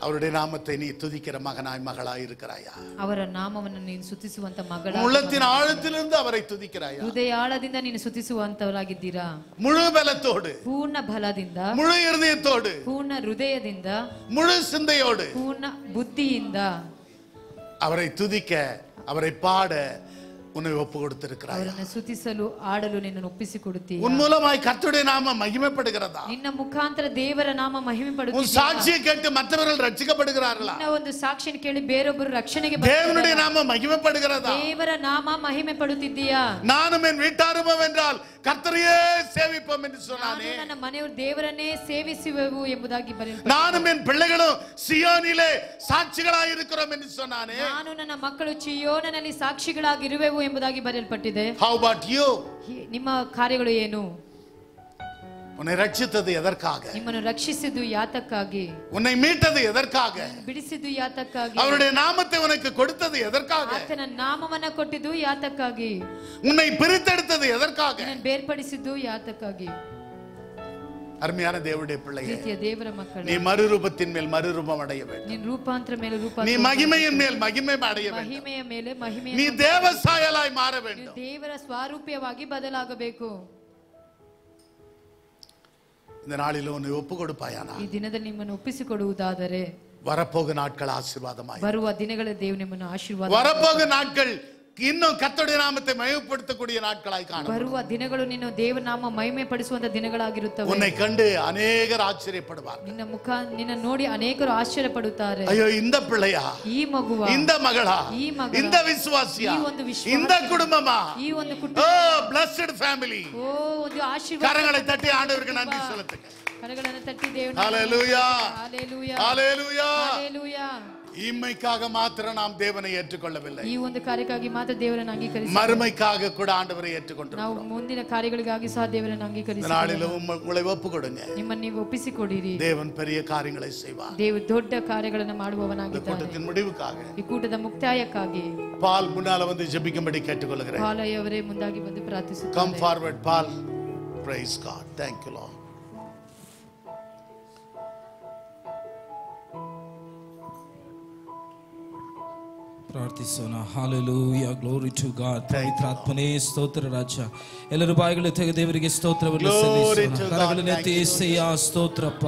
அவருடைய நாமத்தை நீ துதிக்கிற மகனாய் மகளாய் இருக்கிறாயா? ಅವರ ನಾಮವನ್ನು ನೀನು ಸ್ತುತಿಸುವಂತ ಮಗಳ உள்ளத்தின் ஆழத்திலிருந்து அவரை துதிக்கிறாயா? ಹೃದಯಾಳದಿಂದ ನೀನು ಸ್ತುತಿಸುವಂತವರಾಗಿದ್ದೀರಾ? முழு பலத்தோடு, ಪೂರ್ಣ ಬಲದಿಂದ, முழு இருதயத்தோடு, ಪೂರ್ಣ ಹೃದಯದಿಂದ, முழு சிந்தையோடு ಪೂರ್ಣ ಬುದ್ಧಿಯಿಂದ அவரை துதிக்க, அவரை பாட உன்னை ஒப்பு கொடுத்திருக்கிறாய். ಅವರನ್ನು ಸ್ತುತಿಸಲು ಆಡಲು ನಿನ್ನನ್ನು ಒಪ್ಪಿಸಿಕೊಡುತ್ತೀಯ. உன் மூலமாய் கர்த்தருடைய நாம மகிமைப்படுகிறதா? ನಿನ್ನ ಮುಖಾಂತರ ದೇವರ ನಾಮ ಮಹಿಮೆ உன் ಪಡುತ್ತೀಯ. சாட்சியை கேட்டு மற்றவர்கள் ரட்சிக்கப்படுகிறார்களா? ನಿನ್ನ ಒಂದು ಸಾಕ್ಷಿಯನ್ನು ಕೇಳಿ ಬೇರೊಬ್ಬರು ರಕ್ಷಣೆಗೆ தேவனுடைய ಬರ್ತಾರೆ. நாம மகிமைப்படுகிறதா? ದೇವರ ನಾಮ ಮಹಿಮೆ ಪಡುತ್ತಿದ್ದೀಯಾ? நானும் என் வீட்டாரும் என்றால் கர்த்தரையே சேவிப்போம் என்று சொன்னானே. ನಾನು ನನ್ನ ಮನೆಯವರು ದೇವರನ್ನೇ ಸೇವಿಸುವೆವು ಎಂಬುದಾಗಿ ಬರೆಯಲ್ಪಟ್ಟಿದೆ. நானும் என் பிள்ளைகளும் சியோனிலே சாட்சிகளாய் இருக்கிறோம் என்று சொன்னானே. ನಾನು ನನ್ನ ಮಕ್ಕಳು ಚಿಯೋನನಲ್ಲಿ ಸಾಕ್ಷಿಗಳಾಗಿರುವೆವು ಎಂಬುದಾಗಿ ಬರೆಯಲ್ಪಟ್ಟಿದೆ. How about you? ನಿಮ್ಮ ಕಾರ್ಯಗಳು ಏನು? உன்னை ரட்சித்தது எதற்காக? ನಿಮ್ಮನ್ನು ರಕ್ಷಿಸಿದ್ದು ಯಾತಕ್ಕಾಗಿ? உன்னை மீட்டது எதற்காக? ಬಿಡಿಸಿದ್ದು ಯಾತಕ್ಕಾಗಿ? அவருடைய நாமத்தை உனக்கு கொடுத்தது எதற்காக? ಆತನ ನಾಮವನ್ನ ಕೊಟ್ಟಿದ್ದು ಯಾತಕ್ಕಾಗಿ? உன்னை பிரித்தெடுத்தது எதற்காக? ನಿನ್ನನ್ನು ಬೇರ್ಪಡಿಸಿದ್ದು ಯಾತಕ್ಕಾಗಿ? அருமையான தேவனுடைய பிள்ளையே, ಪ್ರೀತಿಯ ದೇವರ ಮಕ್ಕಳೇ, நீ மறுரூபத்தின் மேல் மறுரூபம் அடைய வேண்டும். ನೀನು ರೂಪಾಂತರ ಮೇಲೆ நீ ರೂಪಾಂತರ, மகிமையின் மேல் மகிமை அடைய வேண்டும். ಮಹಿಮೆಯ ಮೇಲೆ ಮಹಿಮೆಯ, நீ தேவ சாயலாய் மாற ನೀವು வேண்டும். ದೇವರ ಸ್ವಾರೂಪ್ಯವಾಗಿ ಬದಲಾಗಬೇಕು. இந்த நாளில் உன்னை ஒப்பு கொடுப்பாயானா, ಈ ದಿನದಲ್ಲಿ ನಿಮ್ಮನ್ನು ಒಪ್ಪಿಸಿಕೊಡುವುದಾದರೆ வரப்போக நாட்கள் ஆசீர்வாதமாய், ಬರುವ ದಿನಗಳ ದೇವರು ನಿಮ್ಮನ್ನು ಆಶೀರ್ವಾದ, வரப்போக நாட்கள் இன்னும் கர்த்தருடைய நாமத்தை மகிமைப்படுத்தக்கூடிய நாட்களாய் காணும். ಬರುವ ದಿನಗಳು ನಿನ್ನ ದೇವರ ನಾಮ ಮಹಿಮೆ ಪಡಿಸುವಂತ ದಿನಗಳಾಗಿರುತ್ತವೆ. உன்னை கண்டு அநேகர் ஆச்சரியப்படுவார்கள். ನಿನ್ನ ಮುಖ ನಿನ್ನ ನೋಡಿ ಅನೇಕರು ಆಶ್ಚರ್ಯ ಪಡುತ್ತಾರೆ. ஐயோ, இந்த பிள்ளையா, ಈ ಮಗುವ, இந்த மகளா, ಈ ಮಗ, இந்த விசுவாசியா, ಈ ಒಂದು ವಿಶ್ವಾಸಿ, இந்த குடும்பமா, ಈ ಒಂದು ஓ ಕುಟುಂಬ, blessed family. ಓ ಒಂದು ಆಶೀರ್ವಾದ. கரங்களை தட்டி ஆண்டவருக்கு நன்றி செலுத்துங்க. ಕರಗಳನ್ನು ತಟ್ಟಿ ದೇವರ ஹalleluya, ஹalleluya, ஹalleluya. ஹalleluya. இம்மைக்காக மாத்திரம் நாம் தேவனை ஏற்றுக்கொள்ளவில்லை, ಈ ಒಂದು ಕಾರ್ಯಕ್ಕಾಗಿ ಮಾತ್ರ ದೇವರನ್ನು ಅಂಗೀಕರಿಸಿ, மறுமைக்காக கூட ஆண்டவரை ஏற்றுக்கொண்டோம். ನಾವು ಮುಂದಿನ ಕಾರ್ಯಗಳಿಗಾಗಿ ಸಹ ದೇವರನ್ನು ಅಂಗೀಕರಿಸಿ, நாளிலும் உங்களை ஒப்பு கொடுங்க. ನಿಮ್ಮನ್ನು ನೀವು ಒಪ್ಪಿಸಿಕೊಡಿರಿ. தேவன் பெரிய காரியங்களை செய்வார். ದೇವರು ದೊಡ್ಡ ಕಾರ್ಯಗಳನ್ನು இந்த ಮಾಡುವವನಾಗಿದ್ದಾನೆ. கூட்டத்தின் முடிவுக்காக ಈ ಕೂಟದ ಮುಕ್ತಾಯಕ್ಕಾಗಿ பால் முன்னால வந்து ஜெபிக்கும்படி கேட்டுக்கொள்கிறேன். ಪಾಲಯವರೇ ಮುಂದಾಗಿ ಬಂದು Come ಪ್ರಾರ್ಥಿಸುತ್ತಾರೆ. forward, Paul. Praise God. Thank you, Lord. ಪ್ರಾರ್ಥಿಸೋಣ. Hallelujah, glory to God. ಪವಿತ್ರಾತ್ಮನೇ ಸ್ತೋತ್ರ ರಾಜ. ಎಲ್ಲರೂ ಬಾಯಿಗಳು ತೆಗೆದು ದೇವರಿಗೆ ಸ್ತೋತ್ರವನ್ನು ಸಲ್ಲಿಸೋಣ. ಕರಗಳನ್ನೆತ್ತಿ ಯೆಹೋವನೇ ಸ್ತೋತ್ರಪ್ಪ,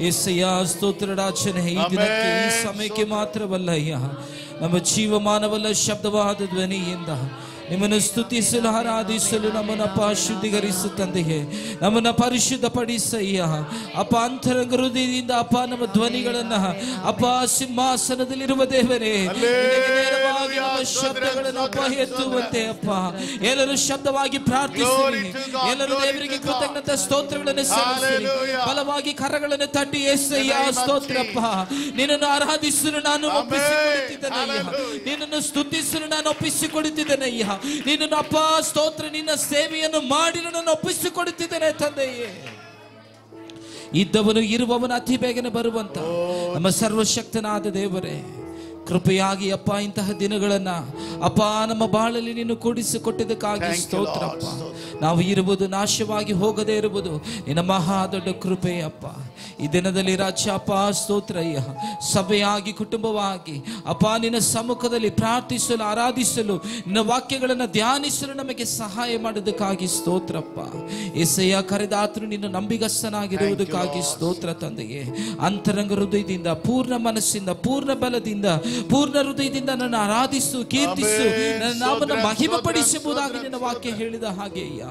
ಯೆಹೋವನೇ ಸ್ತೋತ್ರ ರಾಜನೇ. ಈ ದಿನಕ್ಕೆ ಈ ಸಮಯಕ್ಕೆ ಮಾತ್ರವಲ್ಲ ಅಯ್ಯ, ನಮ್ಮ ಜೀವಮಾನವಲ್ಲ ಶಬ್ದವಾದ ಧ್ವನಿಯಿಂದ ನಿಮ್ಮನ್ನು ಸ್ತುತಿಸಲು ಆರಾಧಿಸಲು ನಮ್ಮನ್ನಪ್ಪ ಶುದ್ಧೀಕರಿಸು ತಂದೆಯೇ, ನಮ್ಮನ್ನ ಪರಿಶುದ್ಧಪಡಿಸಯ್ಯ ಅಪ್ಪ. ಅಂತರಂಗ ಹೃದಯದಿಂದ ಅಪ್ಪ ನಮ್ಮ ಧ್ವನಿಗಳನ್ನ ಅಪ್ಪ ಸಿಂಹಾಸನದಲ್ಲಿರುವ ದೇವರೇ ನೇರವಾಗಿ ನಮ್ಮ ಶಬ್ದಗಳನ್ನು ಅಪ್ಪ ಎತ್ತುವಂತೆ ಅಪ್ಪ ಎಲ್ಲರೂ ಶಬ್ದವಾಗಿ ಪ್ರಾರ್ಥಿಸಿರಿ. ಎಲ್ಲರೂ ದೇವರಿಗೆ ಕೃತಜ್ಞತಾ ಸ್ತೋತ್ರಗಳನ್ನು ಸಲ್ಲಿಸಿರಿ. ಬಲವಾಗಿ ಕರಗಳನ್ನು ತಟ್ಟಿ ಯೆಹೋವನೇ ಸ್ತೋತ್ರಪ್ಪ. ನಿನ್ನನ್ನು ಆರಾಧಿಸಲು ನಾನು ಒಪ್ಪಿಸಿಕೊಡುತ್ತಿದ್ದೇನಯ್ಯ, ನಿನ್ನನ್ನು ಸ್ತುತಿಸಲು ನಾನು ಒಪ್ಪಿಸಿಕೊಡುತ್ತಿದ್ದೇನಯ್ಯ. ನಿನ್ನನ್ನು ಅಪ್ಪ ಸ್ತೋತ್ರ, ನಿನ್ನ ಸೇವೆಯನ್ನು ಮಾಡಿ ನಾನು ಒಪ್ಪಿಸಿಕೊಡುತ್ತಿದ್ದೇನೆ ತಂದೆಯೇ. ಇದ್ದವನು ಇರುವವನು ಅತಿ ಬೇಗನೆ ಬರುವಂತ ನಮ್ಮ ಸರ್ವಶಕ್ತನಾದ ದೇವರೇ, ಕೃಪೆಯಾಗಿ ಅಪ್ಪ ಇಂತಹ ದಿನಗಳನ್ನ ಅಪ್ಪ ನಮ್ಮ ಬಾಳಲ್ಲಿ ನೀನು ಕೂಡಿಸಿಕೊಟ್ಟಿದ್ದಕ್ಕಾಗಿ ಸ್ತೋತ್ರಪ್ಪ. ನಾವು ಇರುವುದು ನಾಶವಾಗಿ ಹೋಗದೇ ಇರುವುದು ನಿನ್ನ ಮಹಾ ದೊಡ್ಡ ಕೃಪೆ ಅಪ್ಪ. ಈ ದಿನದಲ್ಲಿ ರಾಜ್ಯ ಅಪ್ಪ ಸ್ತೋತ್ರಯ್ಯ, ಸಭೆಯಾಗಿ ಕುಟುಂಬವಾಗಿ ಅಪ್ಪ ನಿನ್ನ ಸಮ್ಮುಖದಲ್ಲಿ ಪ್ರಾರ್ಥಿಸಲು ಆರಾಧಿಸಲು ನಿನ್ನ ವಾಕ್ಯಗಳನ್ನು ಧ್ಯಾನಿಸಲು ನಮಗೆ ಸಹಾಯ ಮಾಡೋದಕ್ಕಾಗಿ ಸ್ತೋತ್ರಪ್ಪ. యేసయ్య ಕರೆದಾತನು ನಿನ್ನ ನಂಬಿಗಸ್ತನಾಗಿರುವುದಕ್ಕಾಗಿ ಸ್ತೋತ್ರ ತಂದೆಯೇ. ಅಂತರಂಗ ಹೃದಯದಿಂದ, ಪೂರ್ಣ ಮನಸ್ಸಿಂದ, ಪೂರ್ಣ ಬಲದಿಂದ, ಪೂರ್ಣ ಹೃದಯದಿಂದ ನನ್ನ ಆರಾಧಿಸು, ಕೀರ್ತಿಸು, ನನ್ನ ನಾಮನ ಮಹಿಮೆಪಡಿಸಬಹುದಾಗಿ ನಿನ್ನ ವಾಕ್ಯ ಹೇಳಿದ ಹಾಗೆಯ್ಯ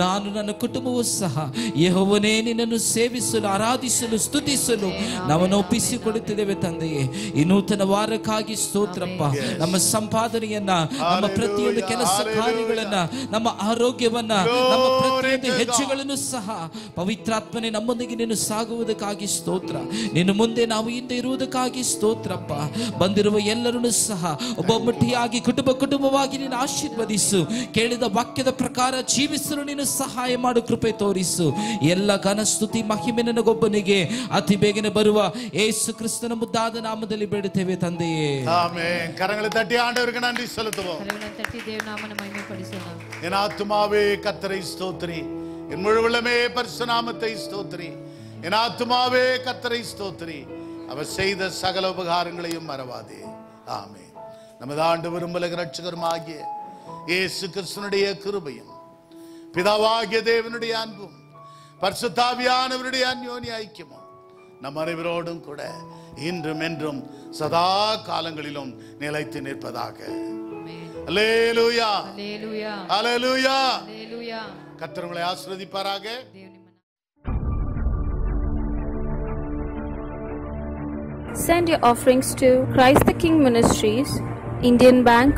ನಾನು ನನ್ನ ಕುಟುಂಬವೂ ಸಹ ಯೆಹೋವನೇ ನಿನ್ನನ್ನು ಸೇವಿಸಲು, ಆರಾಧಿಸಲು, ಸ್ತುತಿಸಲು ನಾವನ್ನು ಒಪ್ಪಿಸಿಕೊಡುತ್ತಿದ್ದೇವೆ ತಂದೆಯೇ. ಈ ನೂತನ ವಾರಕ್ಕಾಗಿ ಸ್ತೋತ್ರಪ್ಪ. ನಮ್ಮ ಸಂಪಾದನೆಯನ್ನ, ನಮ್ಮ ಪ್ರತಿಯೊಂದು ಕೆಲಸ ಕಾರ್ಯಗಳನ್ನ, ನಮ್ಮ ಆರೋಗ್ಯವನ್ನ, ನಮ್ಮ ಪ್ರತಿಯೊಂದು ಹೆಜ್ಜೆಗಳನ್ನು ಸಹ ಪವಿತ್ರಾತ್ಮನೆ ನಮ್ಮೊಂದಿಗೆ ನೀನು ಸಾಗುವುದಕ್ಕಾಗಿ ಸ್ತೋತ್ರ. ನಿನ್ನ ಮುಂದೆ ನಾವು ಹಿಂದೆ ಇರುವುದಕ್ಕಾಗಿ ಸ್ತೋತ್ರಪ್ಪ. ಬಂದಿರುವ ಎಲ್ಲರನ್ನು ಸಹ ಒಬ್ಬೊಬ್ಬಟ್ಟಿಯಾಗಿ ಕುಟುಂಬವಾಗಿ ನೀನು ಆಶೀರ್ವದಿಸು. ಕೇಳಿದ ವಾಕ್ಯದ ಪ್ರಕಾರ ಜೀವಿಸಲು ನೀನು ಸಹಾಯ ಮಾಡು, ಕೃಪೆ ತೋರಿಸು. ಎಲ್ಲ ಘನ ಸ್ತುತಿ ಮಹಿಮೆ ನನಗೊಬ್ಬನಿಗೆ ಅತಿ ಬೇಗನೆ ಬರುವ ಯೇಸು ಕ್ರಿಸ್ತನ ಮುದ್ದಾದ ನಾಮದಲ್ಲಿ ಬೇಡುತ್ತೇವೆ ತಂದೆಯೇ, ஆமென். கரங்களை தட்டி ஆண்டவருக்கு நன்றி செலுத்துவோம். ಕರಗಳನ್ನು ತಟ್ಟಿ ದೇವರ ನಾಮನ ಮಹಿಮೆ ಪಡಿಸೋಣ. என் ஆத்துமாவே கர்த்தரை ஸ்தோத்திரி, என் முழு உள்ளமே பரிசுத்த நாமத்தை ஸ்தோத்திரி. என் ஆத்துமாவே கர்த்தரை ஸ்தோத்திரி, அவர் செய்த சகல உபகாரங்களையும் மறவாதே. ஆமென். நமது ஆண்டவரும் உலக இரட்சகருமாகிய இயேசு கிறிஸ்துவினுடைய கிருபையும், பிதாவாகிய தேவனுடைய அன்பும், பரிசுத்தாவியானவருடைய அந்யோன்ய ஐக்கியமும் நம் அனைவரோடும் கூட இன்றும் என்றும் சதா காலங்களிலும் நிலைத்து நிற்பதாக. அல்லேலூயா, ஹalleluya, அல்லேலூயா. ஹalleluya. கர்த்தர் உங்களை ஆசீர்வதிப்பாராக. ದೇವರು ನಿಮ್ಮನ್ನು Send your offerings to Christ the King Ministries, Indian Bank,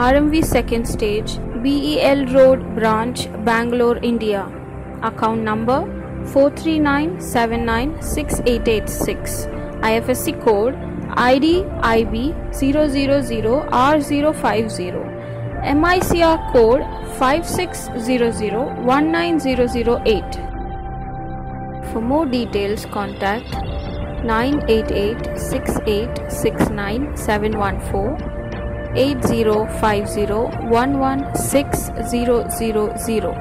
RMV 2nd Stage, BEL Road Branch, Bangalore, India. Account number 439796886. IFSC code ID IB 000R050. MICR code 5600190008. For more details, contact 988-6869-714, 8050-11600.